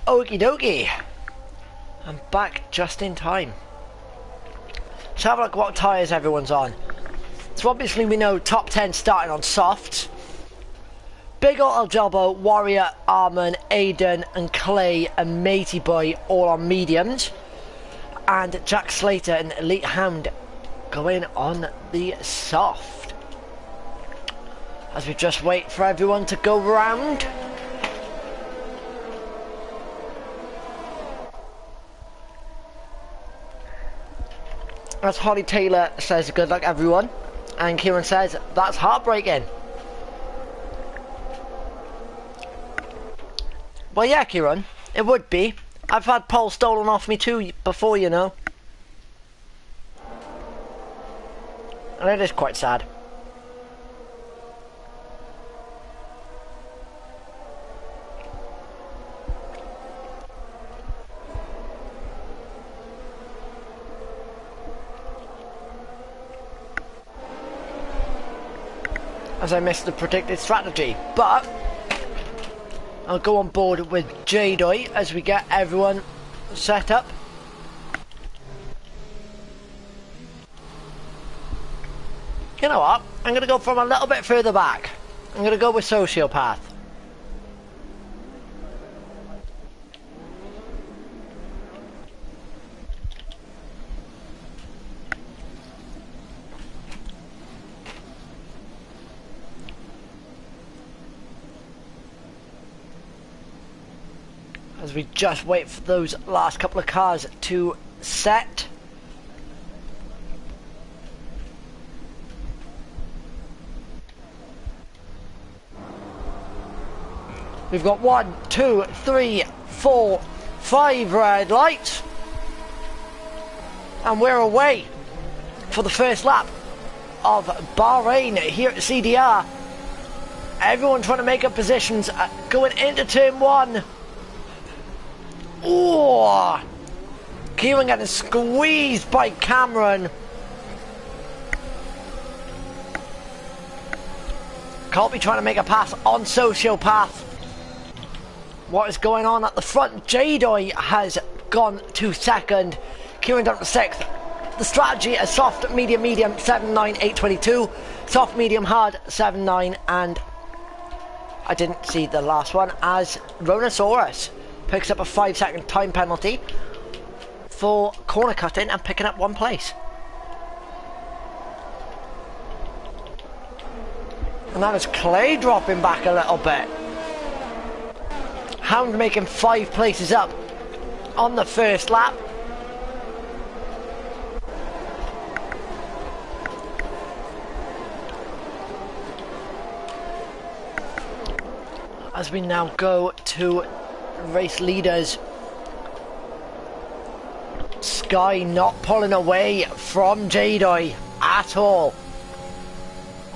Okie dokie. I'm back just in time. Let's have a look what tyres everyone's on. So obviously we know top 10 starting on softs. Big Ol El Jobbo, Warrior, Arman, Aiden and Clay and Matey Boy all on mediums. And Jack Slater and Elite Hound going on the soft. As we just wait for everyone to go round. As Holly Taylor says, good luck everyone. And Kieran says, that's heartbreaking. Well yeah, Kieran, it would be. I've had pole stolen off me too before, you know. And it is quite sad. As I missed the predicted strategy, but I'll go on board with J-Doi as we get everyone set up. You know what? I'm going to go from a little bit further back. I'm going to go with Sociopath. As we just wait for those last couple of cars to set. We've got 1, 2, 3, 4, 5 red lights. And we're away for the first lap of Bahrain here at CDR. Everyone trying to make up positions going into turn 1. Oh, Kieran getting squeezed by Cameron. Colby trying to make a pass on Sociopath. What is going on at the front? J-Doi has gone to second. Kieran down to 6th. The strategy is soft, medium, medium, 7-9, 8-22. Soft, medium, hard, 7-9. And I didn't see the last one as Rhinosaurus picks up a 5-second time penalty for corner cutting and picking up 1 place. And that is Clay dropping back a little bit. Hound making 5 places up on the first lap. As we now go to race leaders. Sky not pulling away from J-Doi at all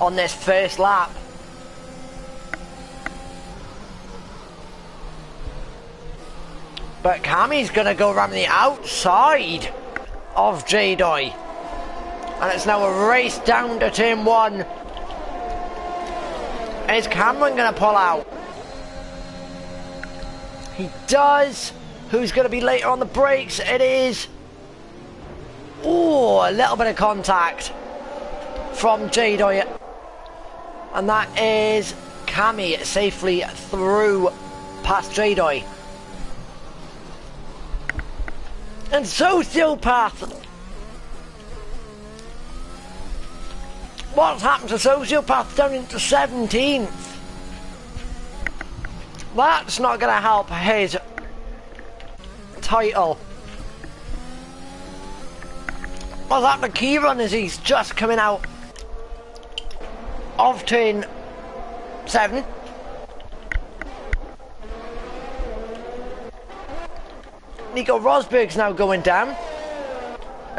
on this first lap. But Cammy's gonna go around the outside of J-Doi. And it's now a race down to turn 1. Is Cameron gonna pull out? He does. Who's going to be later on the brakes? It is. Oh, a little bit of contact from J-Doi. And that is Cammy safely through past J-Doi. And Sociopath. What's happened to Sociopath down into 17th? That's not going to help his title. What's happened to Kieran as he's just coming out of turn 7. Nico Rosberg's now going down.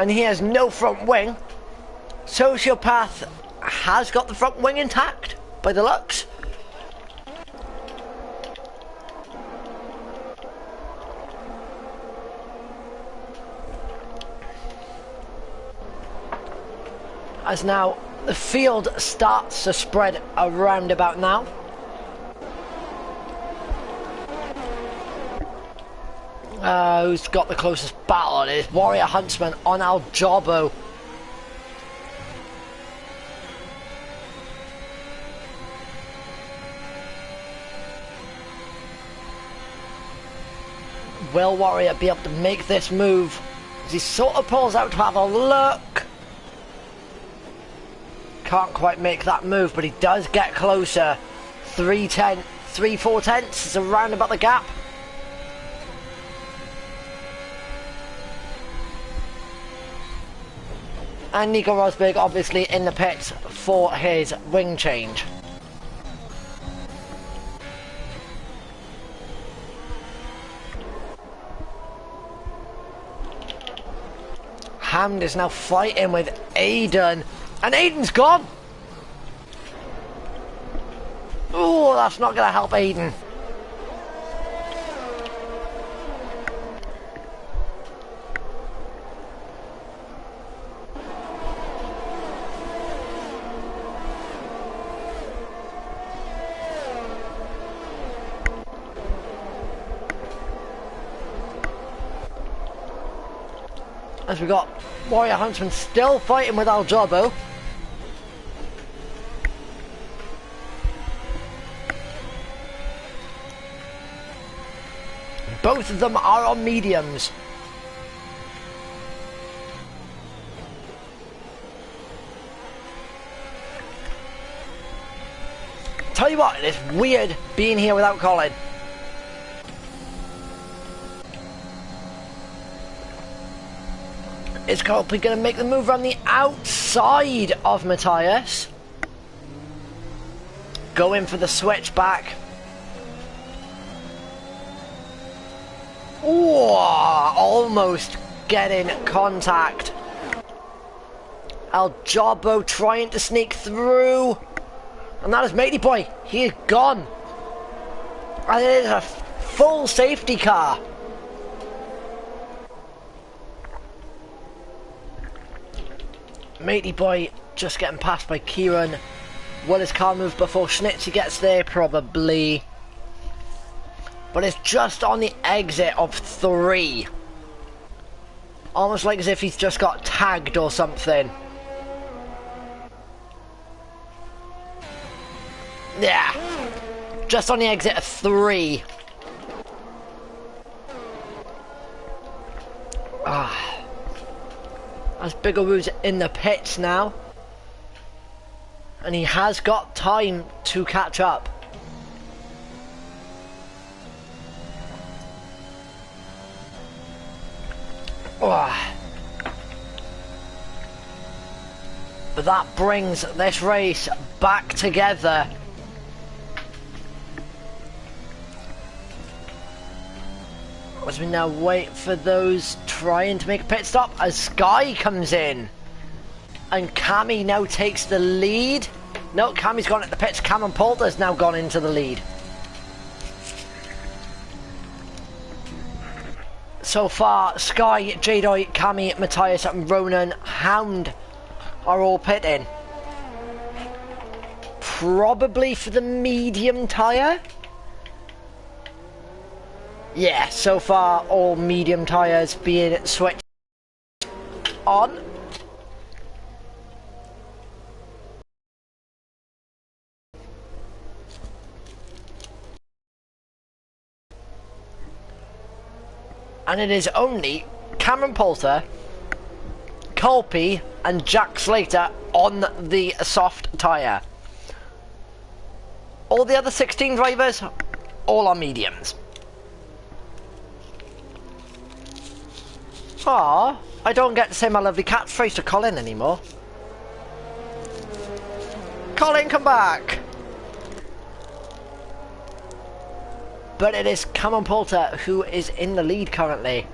And he has no front wing. Sociopath has got the front wing intact by the looks. As now the field starts to spread around about now. Who's got the closest battle? It is Warrior Huntsman on Al Jobbo. Will Warrior be able to make this move? As he sort of pulls out to have a look. Can't quite make that move, but he does get closer. 3/4 is around about the gap. And Nico Rosberg obviously in the pits for his wing change. Hamd is now fighting with Aiden, and Aiden's gone! Oh, that's not going to help Aiden. As we got Warrior Huntsman still fighting with Al Jobbo. Both of them are on mediums. Tell you what, it's weird being here without Colin. Is Colby going to make the move around the outside of Matthias? Go in for the switch back. Ooh, almost getting contact. Al Jobbo trying to sneak through. And that is Matey Boy. He is gone. And it is a full safety car. Matey Boy just getting passed by Kieran. Will his car move before Schnitzy gets there? Probably. But it's just on the exit of 3. Almost like as if he's just got tagged or something. Yeah. Just on the exit of 3. As Bigaroo's in the pits now. And he has got time to catch up. But that brings this race back together. As we now wait for those trying to make a pit stop as Sky comes in. And Cammy now takes the lead. No, Cammy's gone at the pits. Cameron Poulter's now gone into the lead. So far, Sky, Jadoy, Cammy, Matthias and Ronan, Hound are all pitting. Probably for the medium tyre. Yeah, so far all medium tyres being switched on. And it is only Cameron Poulter, Colby and Jack Slater on the soft tyre. All the other 16 drivers, all on mediums. Aw, I don't get to say my lovely catchphrase to Colin anymore. Colin, come back! But it is Cameron Poulter who is in the lead currently.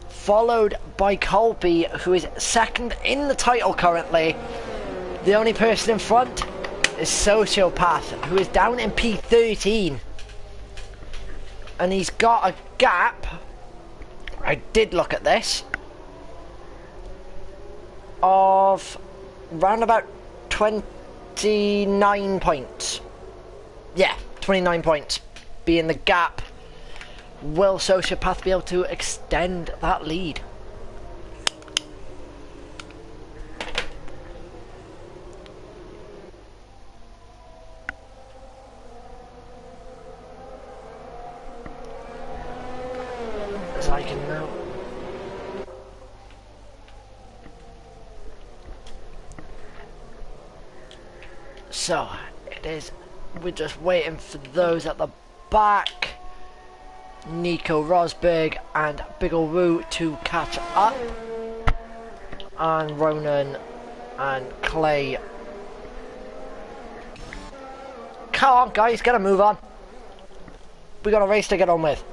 Followed by Colby, who is second in the title currently. The only person in front is Sociopath, who is down in P13. And he's got a gap, I did look at this, of round about 29 points. Yeah, 29 points. be in the gap. Will Sociopath be able to extend that lead? As I can know. So, it is, we're just waiting for those at the back, Nico Rosberg and Bigglewoo to catch up, and Ronan and Clay. Come on guys, gotta move on. We got a race to get on with.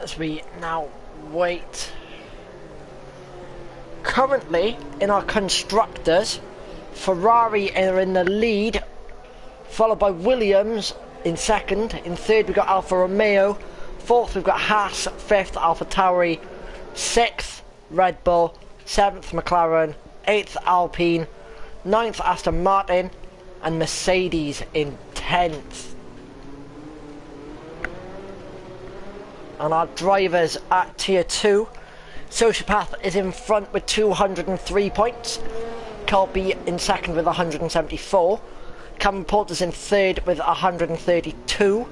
As we now wait. Currently in our constructors, Ferrari are in the lead, followed by Williams in second. In third we've got Alfa Romeo, fourth we've got Haas, fifth AlphaTauri, sixth Red Bull, seventh McLaren, eighth Alpine, ninth Aston Martin, and Mercedes in 10th. And our drivers at tier 2, Sociopath is in front with 203 points, Colby in second with 174, Cameron Porter's in third with 132,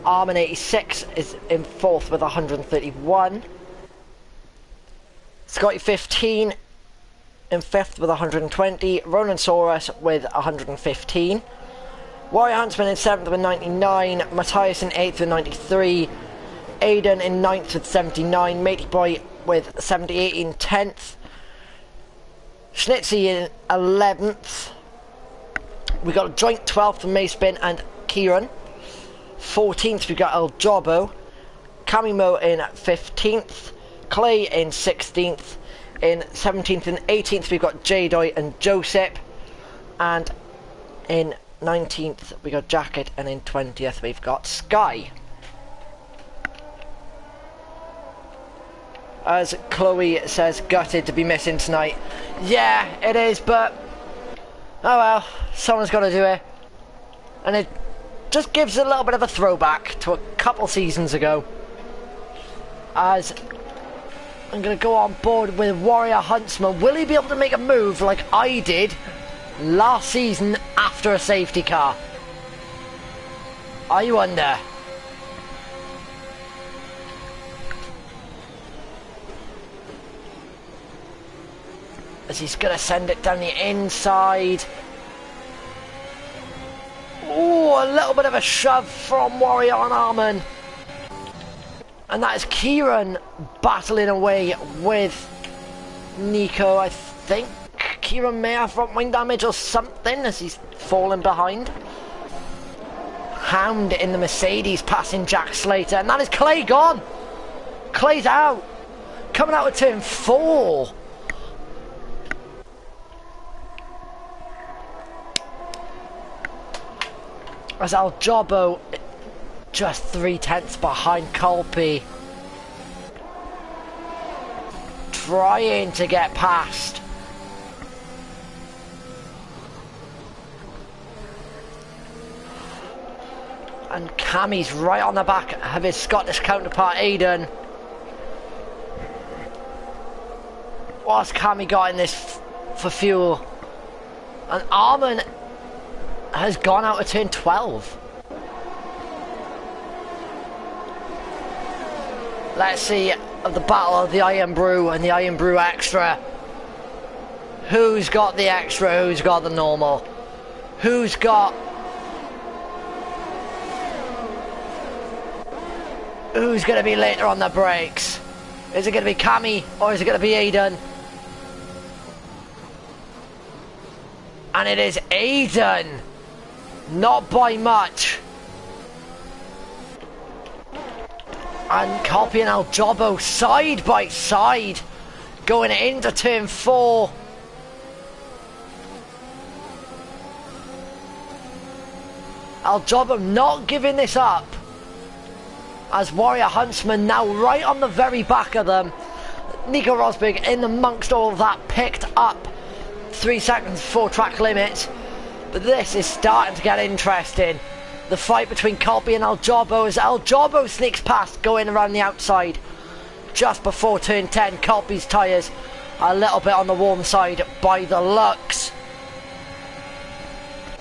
Armin 86 is in fourth with 131, Scotty 15 in fifth with 120, Ronan Soros with 115, Warrior Huntsman in seventh with 99, Matthias in eighth with 93, Aiden in 9th with 79, Matey Boy with 78 in 10th, Schnitzy in 11th, we got a joint 12th from Mayspin and Kieran, 14th we got El Jobbo, Camimo in 15th, Clay in 16th, in 17th and 18th we got Jadoy and Joseph, and in 19th we got Jacket, and in 20th we've got Sky. As Chloe says, gutted to be missing tonight. Yeah, it is, but oh well, someone's got to do it. And it just gives a little bit of a throwback to a couple seasons ago. As I'm going to go on board with Warrior Huntsman. Will he be able to make a move like I did last season after a safety car? I wonder. As he's going to send it down the inside. Oh, a little bit of a shove from Warrior on Armin. And that is Kieran battling away with Nico. I think Kieran may have front wing damage or something as he's falling behind. Hound in the Mercedes passing Jack Slater. And that is Clay gone. Clay's out. Coming out of turn 4. As El Jobbo just 3/10 behind Colby, trying to get past. And Cammy's right on the back of his Scottish counterpart Aiden. What's Cammy got in this for fuel? And Armin has gone out of turn 12. Let's see the battle of the Iron Brew and the Iron Brew Extra. Who's got the extra? Who's got the normal? Who's got... Who's going to be later on the brakes? Is it going to be Cammy or is it going to be Aiden? And it is Aiden. Not by much. And Colby and El Jobbo side by side going into turn 4. Aljobo not giving this up, as Warrior Huntsman now right on the very back of them. Nico Rosberg in amongst all of that, picked up 3 seconds before track limit. But this is starting to get interesting. The fight between Colby and Aljobo, as Aljobo sneaks past going around the outside just before turn 10. Colby's tyres a little bit on the warm side by the looks.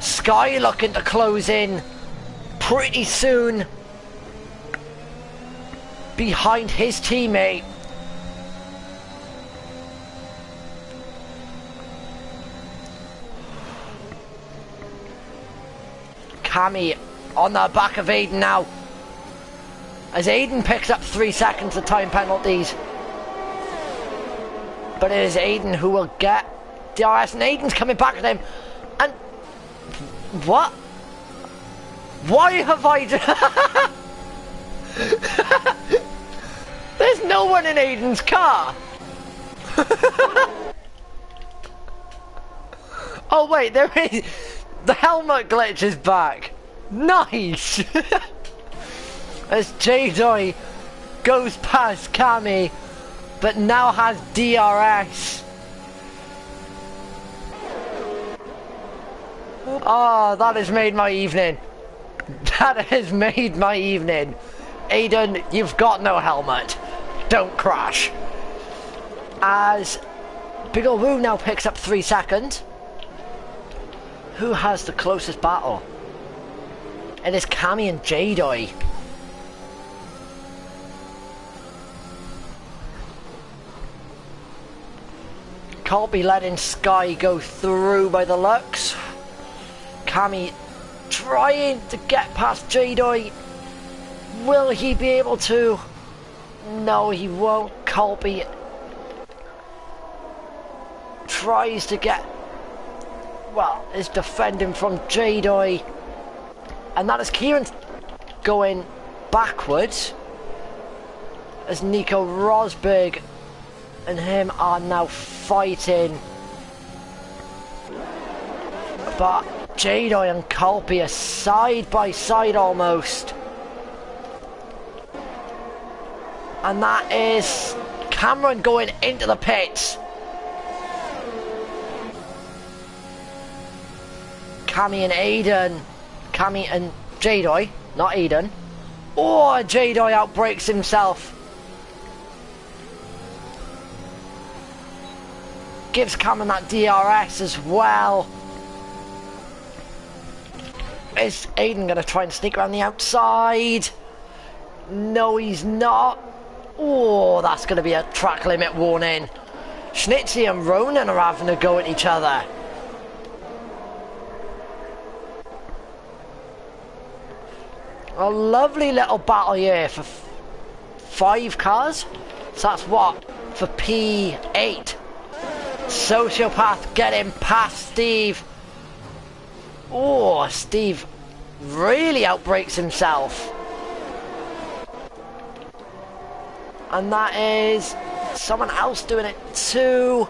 Sky looking to close in pretty soon behind his teammate. Cammy on the back of Aiden now, as Aiden picks up 3 seconds of time penalties. But it is Aiden who will get DRS, and Aiden's coming back at him. And what? Why have I There's no one in Aiden's car. Oh wait, there is. The helmet glitch is back. Nice. As J-Doy goes past Cammy, but now has DRS. Oh, that has made my evening. That has made my evening. Aiden, you've got no helmet. Don't crash. As Big Ol' Woo now picks up 3 seconds. Who has the closest battle? It is Cammy and J-Doy. Colby letting Sky go through by the looks. Cammy trying to get past J-Doy. Will he be able to? No, he won't. Colby tries to get, well, is defending from J-Doy. And that is Kieran going backwards, as Nico Rosberg and him are now fighting. But J-Doy and Colby are side by side almost. And that is Cameron going into the pits. Cammy and Aiden. Cammy and J-Doy, not Aiden. Oh, J-Doy outbreaks himself. Gives Cameron that DRS as well. Is Aiden going to try and sneak around the outside? No, he's not. Oh, that's going to be a track limit warning. Schnitzy and Ronan are having a go at each other. A lovely little battle here for 5 cars. So that's what? For P8. Sociopath getting past Steve. Oh, Steve really outbreaks himself. And that is someone else doing it too.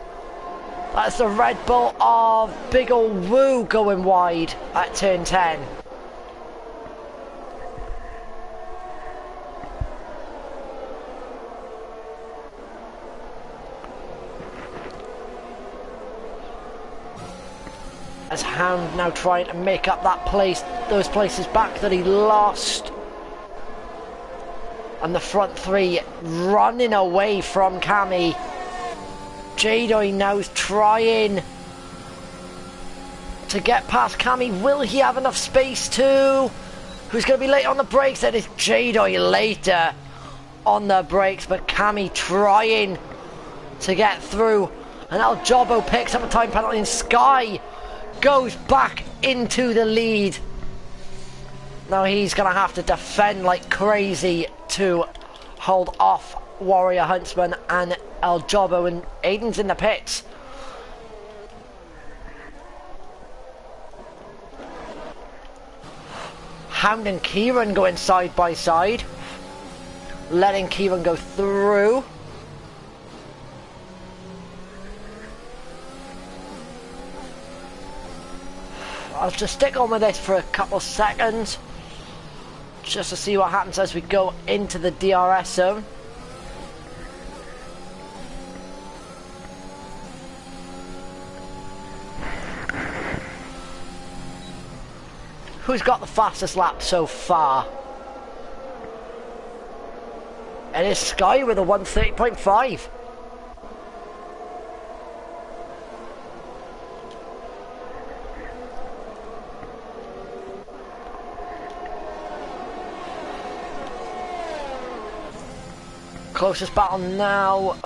That's the Red Bull of Big Ol' Woo going wide at turn 10. As Hound now trying to make up that place, those places back that he lost. And the front 3 running away from Cammy. J-Doy now is trying to get past Cammy. Will he have enough space to? Who's going to be late on the brakes? That is J-Doy later on the brakes, but Cammy trying to get through. And Aljobo picks up a time penalty, and Sky goes back into the lead. Now he's going to have to defend like crazy to hold off Warrior Huntsman and Aljobo, and Aiden's in the pits. Hound and Kieran going side by side, letting Kieran go through. I'll just stick on with this for a couple seconds, just to see what happens as we go into the DRS zone. Who's got the fastest lap so far? It is Sky with a 1:30.5. Closest battle now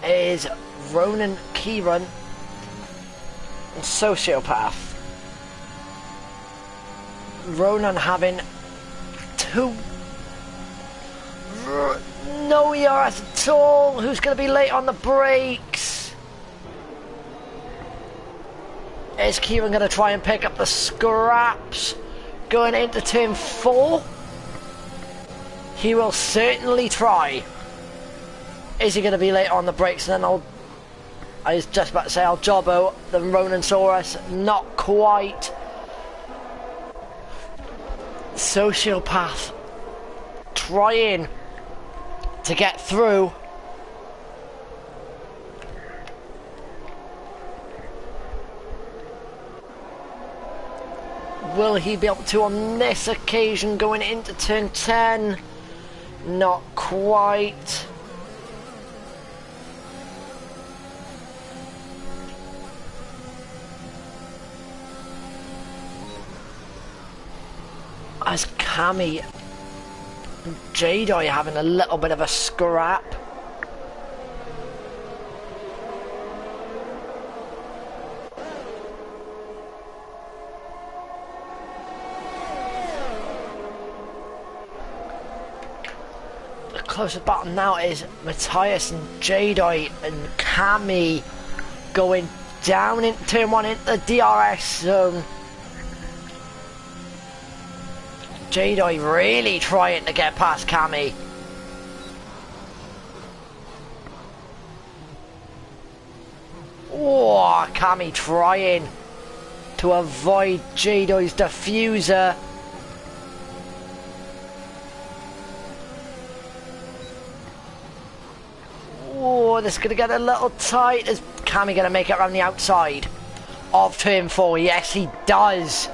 is Ronan Kieran and Sociopath. Ronan having no ERS at all. Who's going to be late on the brakes? Is Kieran going to try and pick up the scraps going into turn 4? He will certainly try. Is he going to be late on the brakes? And then I was just about to say I'll jobbo the Ronan Saurus. Not quite. Sociopath trying to get through. Will he be able to on this occasion going into turn 10? Not quite. As Cammy and Jadoi having a little bit of a scrap. The closest battle now is Matthias and Jadoi and Cammy going down into turn 1 into the DRS zone. Jadoi really trying to get past Cammy. Oh, Cammy trying to avoid Jadoi's diffuser. Oh, this is going to get a little tight. Is Cammy going to make it around the outside of turn 4? Yes, he does.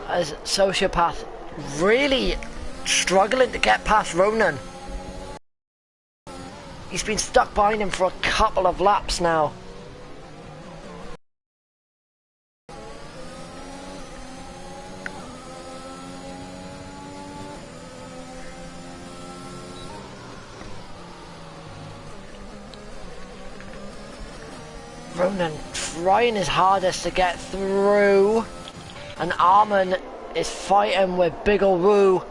As Sociopath really struggling to get past Ronan. He's been stuck behind him for a couple of laps now. Ronan trying his hardest to get through. And Armin is fighting with Big Ol' Woo.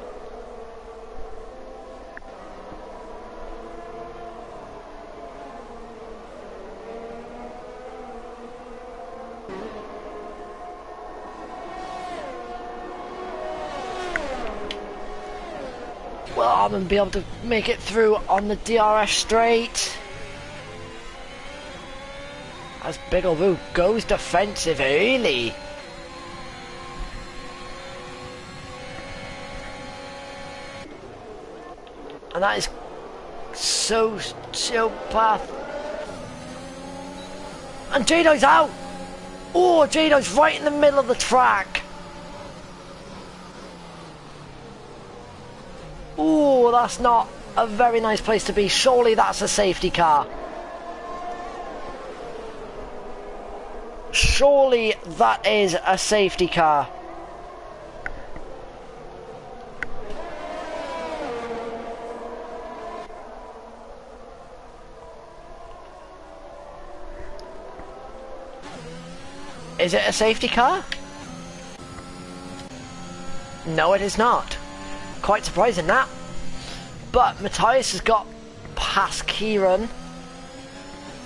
Will Armin be able to make it through on the DRS straight? As Big Ol' Woo goes defensive early. And that is Sociopath. And Jado's out! Oh, Jado's right in the middle of the track. Oh, that's not a very nice place to be. Surely that's a safety car. Surely that is a safety car. Is it a safety car? No, it is not. Quite surprising that. But Matthias has got past Kieran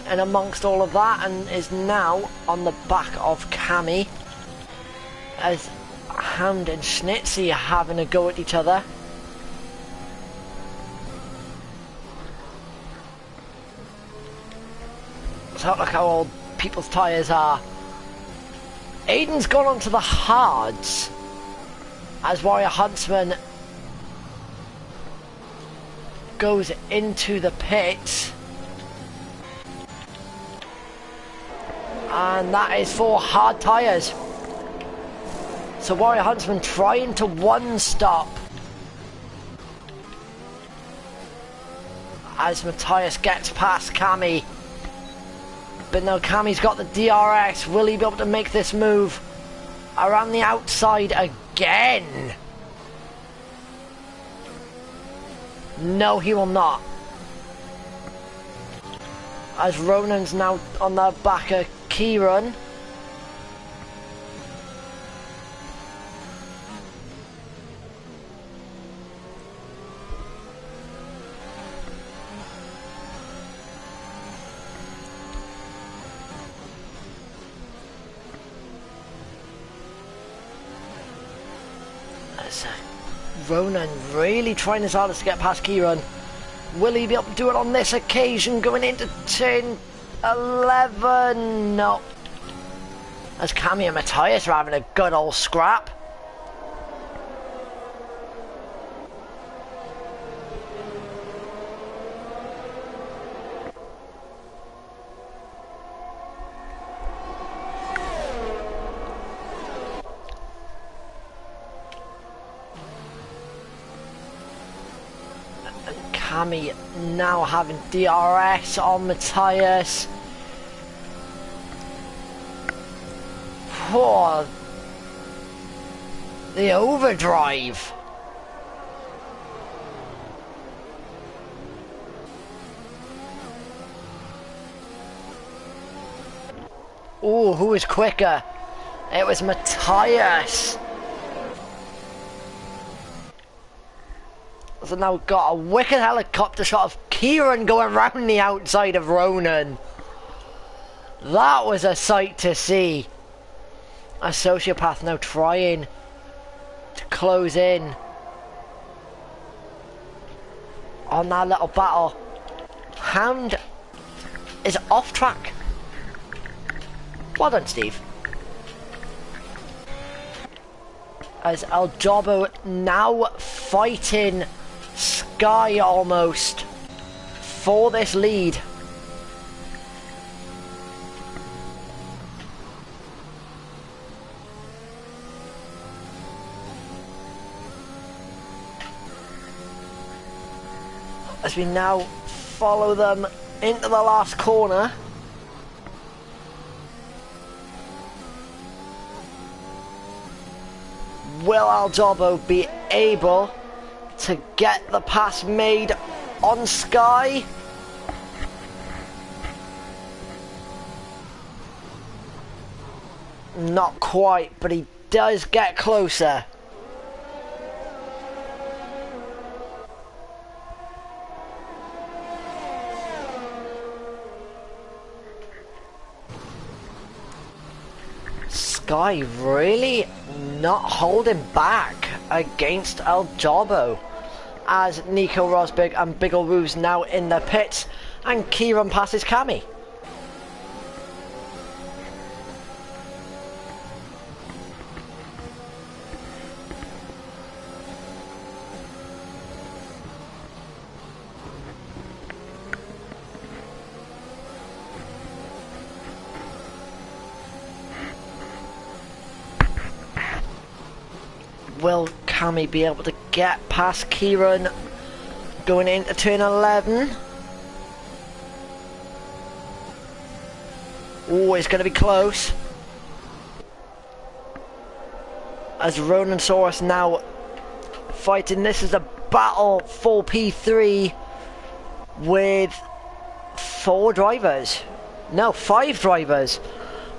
and amongst all of that and is now on the back of Cammy. As Hound and Schnitzy are having a go at each other. So look how old people's tyres are. Aiden's gone onto the hards as Warrior Huntsman goes into the pits. And that is for hard tyres. So Warrior Huntsman trying to one stop as Matthias gets past Cammy. But no, Cammy's got the DRS. Will he be able to make this move around the outside again? No, he will not. As Ronan's now on the back of Kieran. Ronan really trying his hardest to get past Kieran. Will he be able to do it on this occasion? Going into turn 11. No. As Cammy and Matthias are having a good old scrap. Cammy now having DRS on Matthias. Oh, the overdrive. Oh, who was quicker? It was Matthias. So now we've got a wicked helicopter shot of Kieran going round the outside of Ronan. That was a sight to see. A sociopath now trying to close in on that little battle. Hound is off track. Well done, Steve. As El Jobbo now fighting Sky almost for this lead. As we now follow them into the last corner. Will El Jobbo be able to get the pass made on Sky? Not quite, but he does get closer. Sky really not holding back against El Jobbo, as Nico Rosberg and Biggle Roos now in the pits, and Kieran passes Cammy. Will Cammy be able to get past Kieran going into turn 11? Oh, it's going to be close. As Ronan Saurus now fighting. This is a battle for P3 with 4 drivers. No, 5 drivers.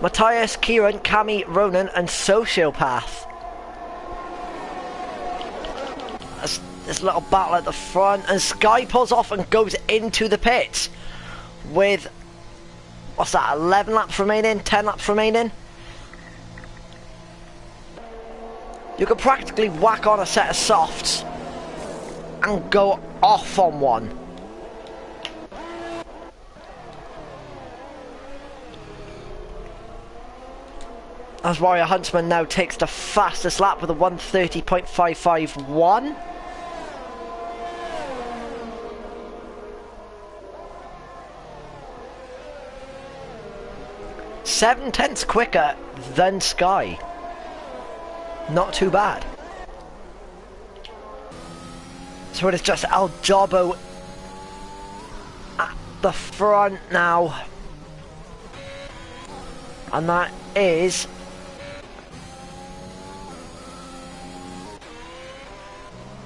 Matthias, Kieran, Cammy, Ronan and Sociopath. This little battle at the front, and Sky pulls off and goes into the pits with, what's that, 11 laps remaining, 10 laps remaining. You could practically whack on a set of softs and go off on one. As Warrior Huntsman now takes the fastest lap with a 1:30.551. Seven tenths quicker than Sky. Not too bad. So it is just El Jobbo at the front now. And that is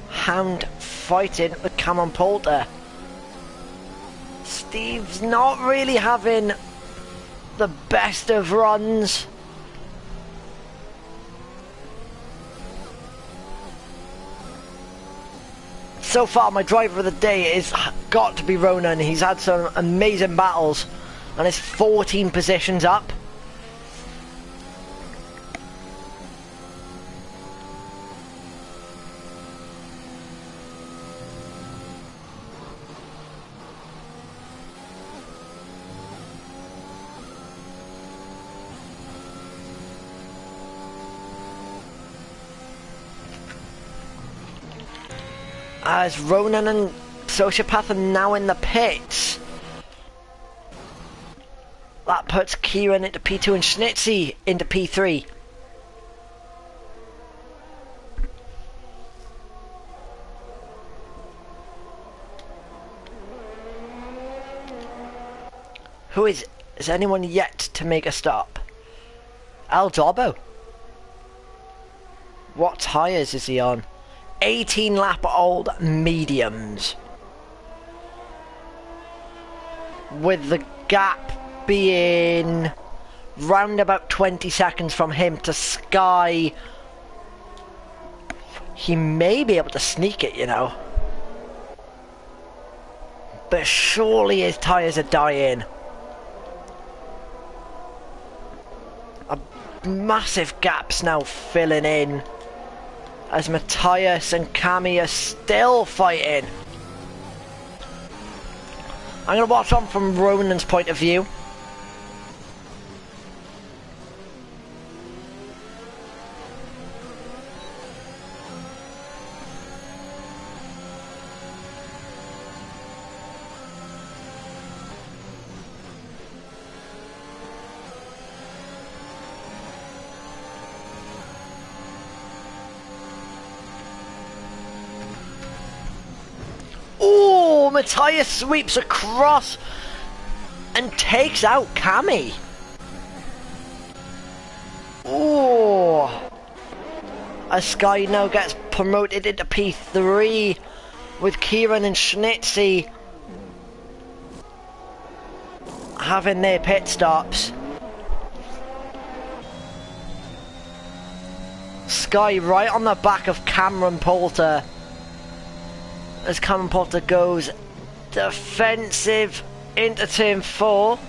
Hound fighting with Cameron Poulter. Steve's not really having the best of runs. So far my driver of the day is got to be Ronan. He's had some amazing battles and is 14 positions up. As Ronan and Sociopath are now in the pits. That puts Kieran into P2 and Schnitzy into P3. Is anyone yet to make a stop? El Jobbo. What tyres is he on? 18 lap old mediums, with the gap being round about 20 seconds from him to Sky. He may be able to sneak it, you know, but surely his tyres are dying. A massive gap's now filling in as Matthias and Cammy are still fighting. I'm going to watch on from Ronan's point of view. Matthias sweeps across and takes out Cammy. Ooh. As Sky now gets promoted into P3 with Kieran and Schnitzy having their pit stops. Sky right on the back of Cameron Poulter as Cameron Poulter goes defensive into turn 4.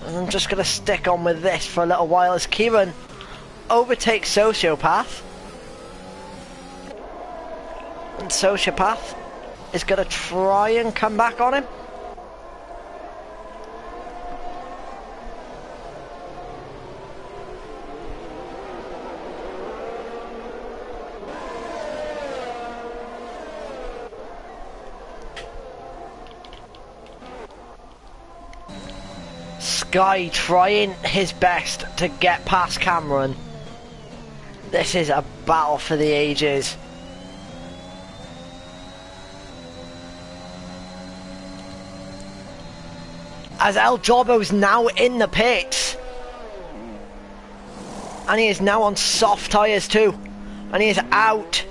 And I'm just going to stick on with this for a little while as Kieran overtakes Sociopath. And Sociopath is going to try and come back on him. Sky trying his best to get past Cameron. This is a battle for the ages. As El Jobbo's now in the pits. And he is now on soft tyres too. And he is out.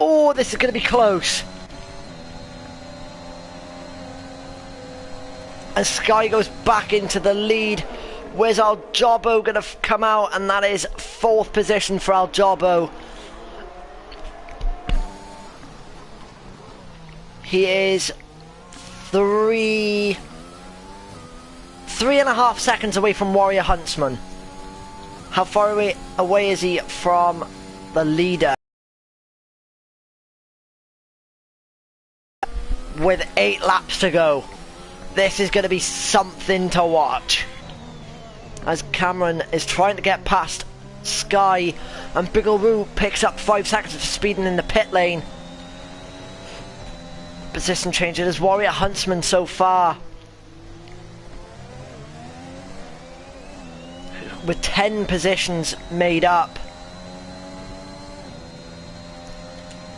Oh, this is going to be close. And Sky goes back into the lead. Where's El Jobbo going to come out? And that is 4th position for El Jobbo. He is 3.5 seconds away from Warrior Huntsman. How far away is he from the leader? With 8 laps to go. This is going to be something to watch. As Cameron is trying to get past Sky, and Bigaloo picks up 5 seconds of speeding in the pit lane. Position change. It is Warrior Huntsman so far, with 10 positions made up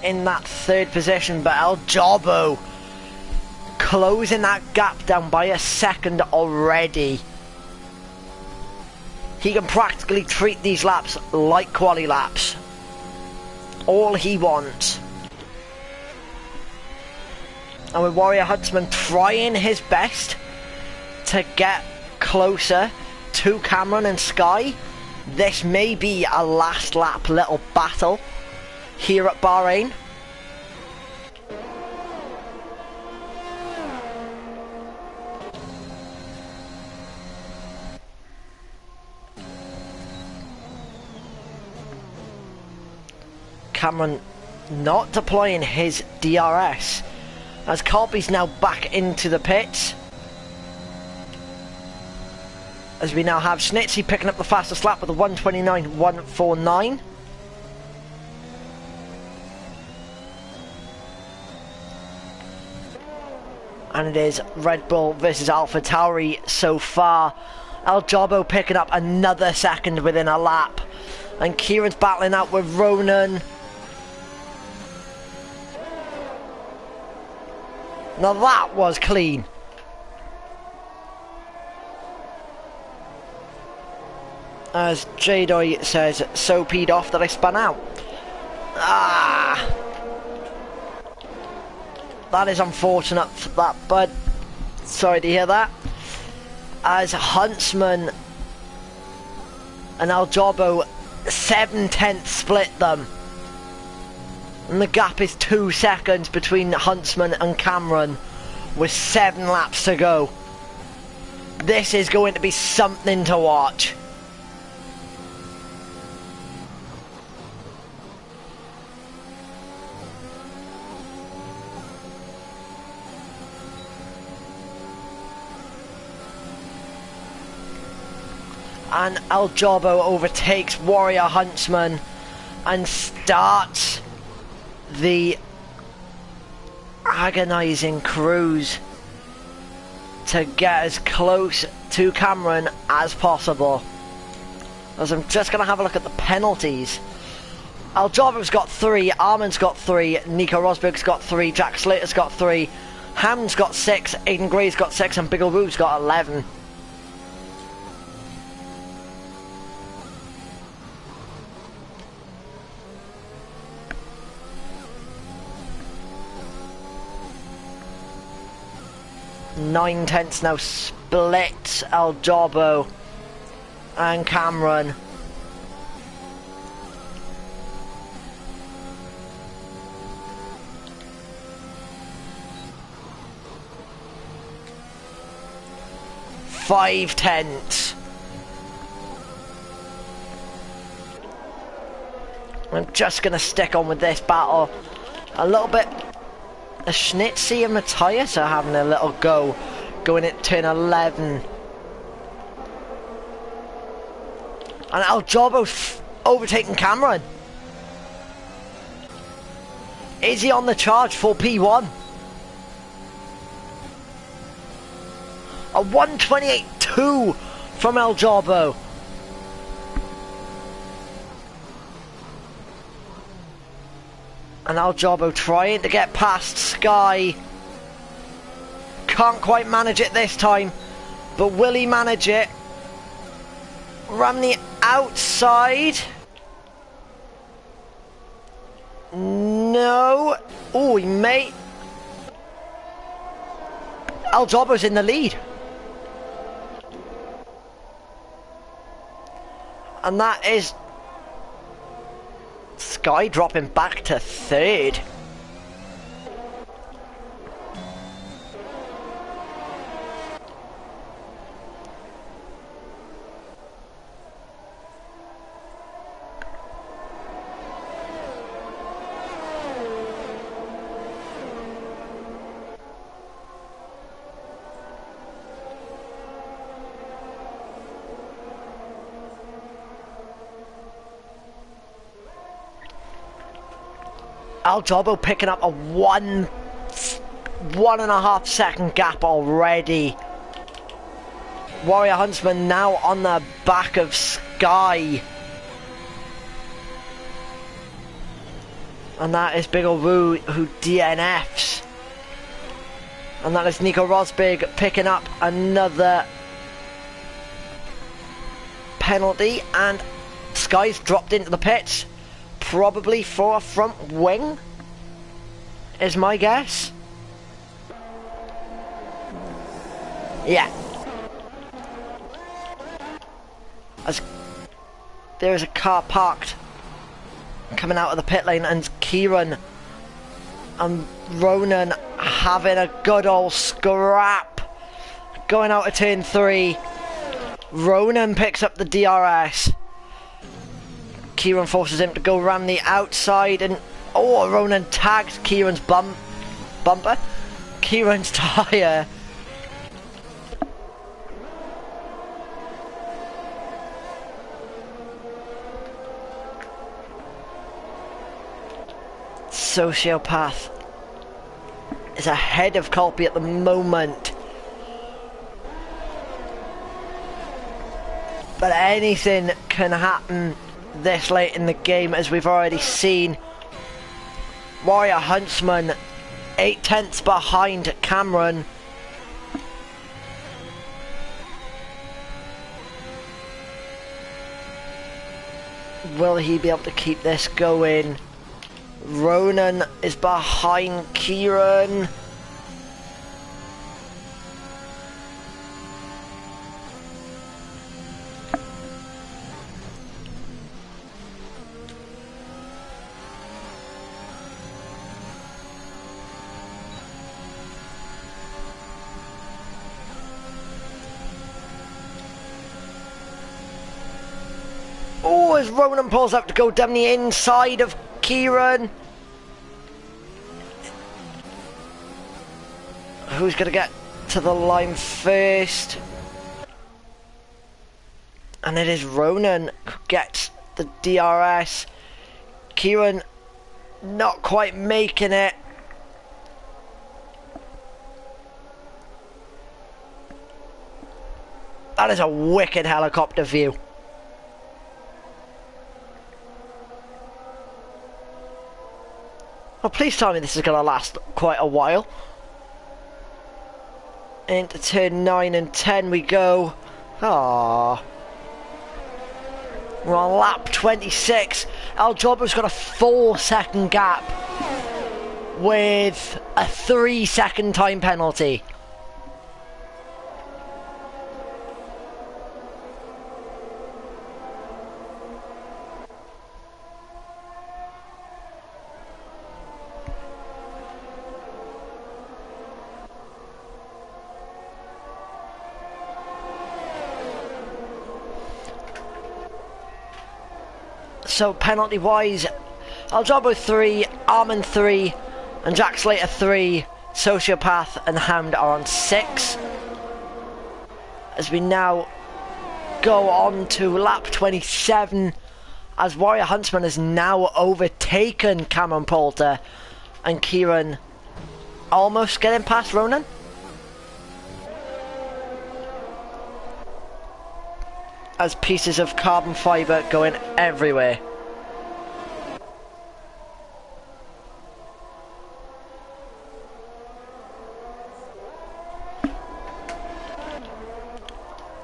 in that 3rd position, but El Jobbo closing that gap down by a second already. He can practically treat these laps like quali laps. All he wants. And with Warrior Huntsman trying his best to get closer to Cameron and Sky, this may be a last lap little battle here at Bahrain. Cameron not deploying his DRS, as Colby's now back into the pits. As we now have Schnitzy picking up the fastest lap with a 1:29.149. And it is Red Bull versus Alpha Tauri so far. El Jobbo picking up another second within a lap. And Kieran's battling out with Ronan. Now that was clean. As Jadoy says, so peed off that I spun out. Ah! That is unfortunate for that, bud. Sorry to hear that. As Huntsman and El Jobbo 7/10 split them. And the gap is 2 seconds between Huntsman and Cameron with 7 laps to go. This is going to be something to watch. And El Jobbo overtakes Warrior Huntsman and starts the agonizing cruise to get as close to Cameron as possible. As I'm just going to have a look at the penalties. El Jobbo's got 3, Armin's got 3, Nico Rosberg's got 3, Jack Slater's got 3, Ham's got 6, Aiden Gray's got 6, and Bigaloo's got 11. Nine tenths now split El Jobbo and Cameron. Five tenths. I'm just going to stick on with this battle a little bit. Schnitzy and Matthias are having a little go, going at turn 11. And El Jobbo's overtaking Cameron. Is he on the charge for P1? A 1:28.2 from El Jobbo. And El Jobbo trying to get past Sky. Can't quite manage it this time. But will he manage it? Ram the outside. No. Oh, he may. El Jobbo's in the lead. And that is Sky dropping back to 3rd. Aljobo picking up a 1.5 second gap already. Warrior Huntsman now on the back of Sky. And that is Big Ol' Woo who DNFs. And that is Nico Rosberg picking up another penalty. And Sky's dropped into the pits. Probably for a front wing, is my guess. Yeah. As there is a car parked coming out of the pit lane, and Kieran and Ronan having a good old scrap going out of turn 3. Ronan picks up the DRS. Kieran forces him to go around the outside, and oh, Ronan tags Kieran's bumper. Kieran's tyre. Sociopath is ahead of Colby at the moment. But anything can happen this late in the game, as we've already seen. Warrior Huntsman 8/10 behind Cameron. Will he be able to keep this going? Ronan is behind Kieran. Oh, as Ronan pulls up to go down the inside of Kieran. Who's going to get to the line first? And it is Ronan who gets the DRS. Kieran not quite making it. That is a wicked helicopter view. Well, please tell me this is going to last quite a while. Into turn 9 and 10 we go. Aww. We're on lap 26. Aljobo's got a 4-second gap with a 3-second time penalty. So penalty wise, Aljobo 3, Armin 3, and Jack Slater 3, Sociopath and Hound are on 6. As we now go on to lap 27, as Warrior Huntsman has now overtaken Cameron Poulter, and Kieran almost getting past Ronan. As pieces of carbon fibre going everywhere.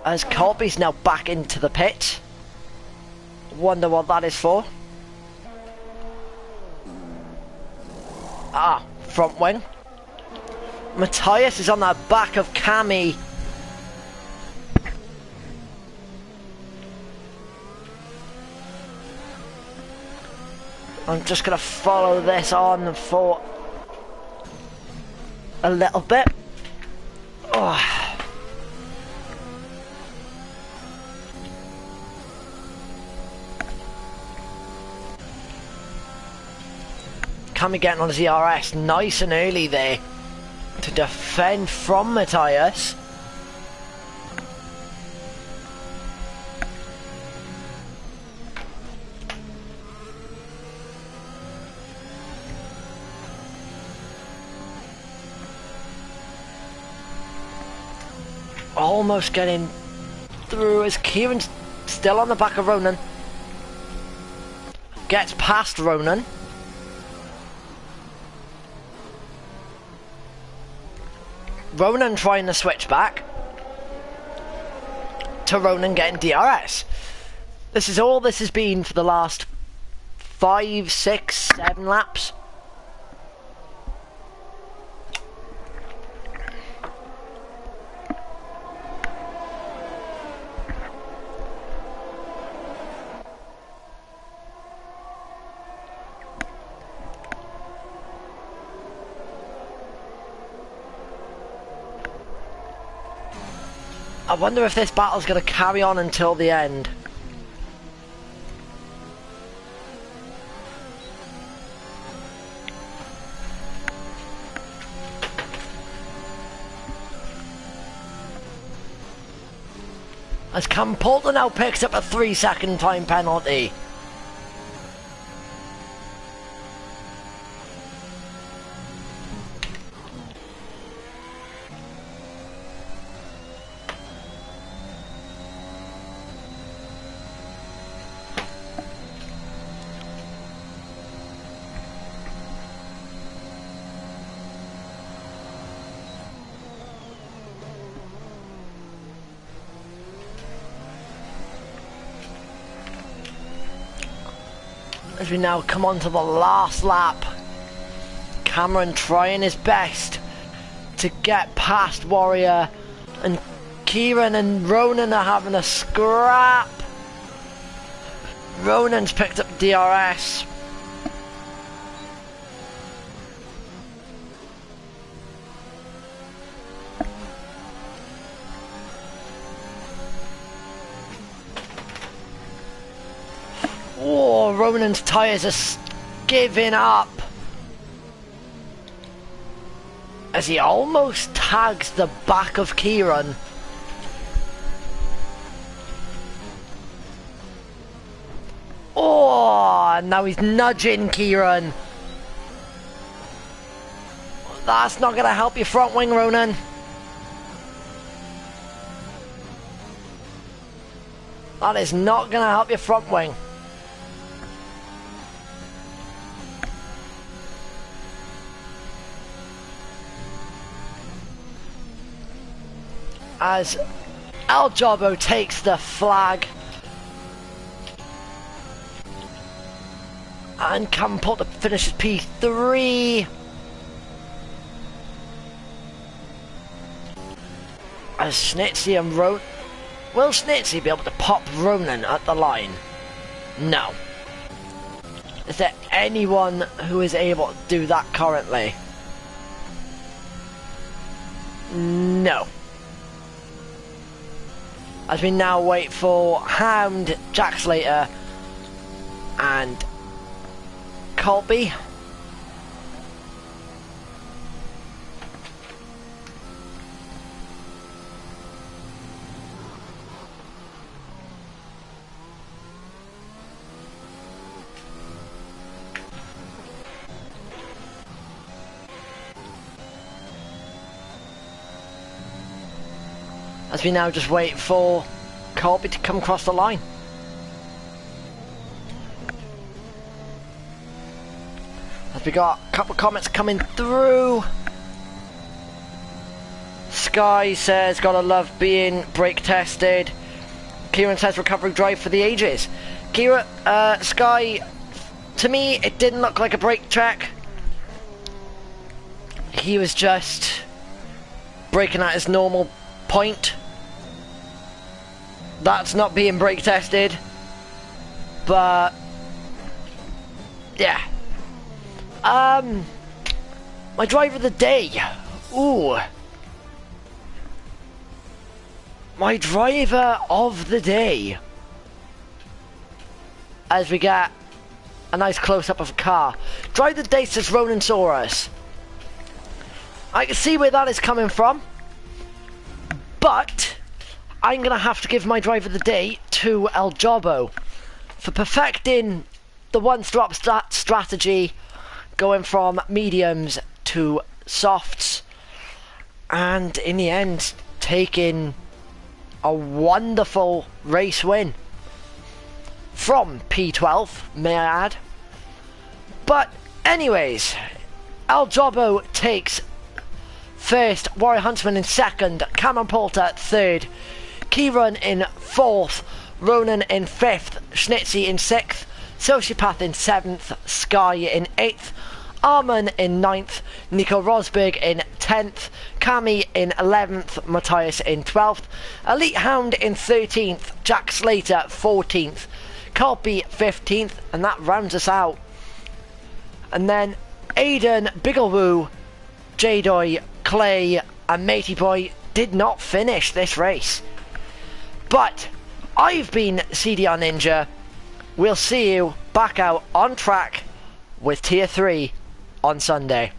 As Colby's now back into the pit. Wonder what that is for. Ah, front wing. Matthias is on the back of Cammy. I'm just going to follow this on for a little bit. Oh. Cammy getting on his ERS nice and early there to defend from Matthias. almost getting through as Kieran's still on the back of Ronan. Gets past Ronan. Ronan trying to switch back to Ronan getting DRS. This is all this has been for the last 5, 6, 7 laps. I wonder if this battle's going to carry on until the end. As Cam Poulter now picks up a 3-second time penalty. As we now come on to the last lap, Cameron trying his best to get past Warrior, and Kieran and Ronan are having a scrap. Ronan's picked up DRS. Oh, Ronan's tyres are giving up as he almost tags the back of Kieran. Oh, now he's nudging Kieran. That's not going to help your front wing, Ronan. That is not going to help your front wing. As El Jobbo takes the flag and Cam Poulter finishes P3. As Snitsy and will Snitsy be able to pop Ronan at the line? No. Is there anyone who is able to do that currently? No. As we now wait for Hound, Jack Slater and Colby. As we now just wait for Colby to come across the line. As we got a couple of comments coming through. Sky says, gotta love being brake tested. Kieran says, recovery drive for the ages. Kieran, Sky, to me, it didn't look like a brake check. He was just braking at his normal point. That's not being brake tested, but yeah. My driver of the day. Ooh. My driver of the day. As we get a nice close-up of a car. Driver of the day says Ronan Saurus. I can see where that is coming from, but I'm going to have to give my driver of the day to El Jobbo for perfecting the one-stop strategy, going from mediums to softs, and in the end taking a wonderful race win from P12, may I add. But anyways, El Jobbo takes first, Warrior Huntsman in second, Cameron Poulter third, Kieran in fourth, Ronan in fifth, Schnitzy in sixth, Sociopath in seventh, Sky in eighth, Arman in ninth, Nico Rosberg in 10th, Cami in 11th, Matthias in 12th, Elite Hound in 13th, Jack Slater 14th, Colby 15th, and that rounds us out. And then Aiden, Bigaloo, Jadoy, Clay and Matey Boy did not finish this race. But I've been CDR Ninja. We'll see you back out on track with Tier 3 on Sunday.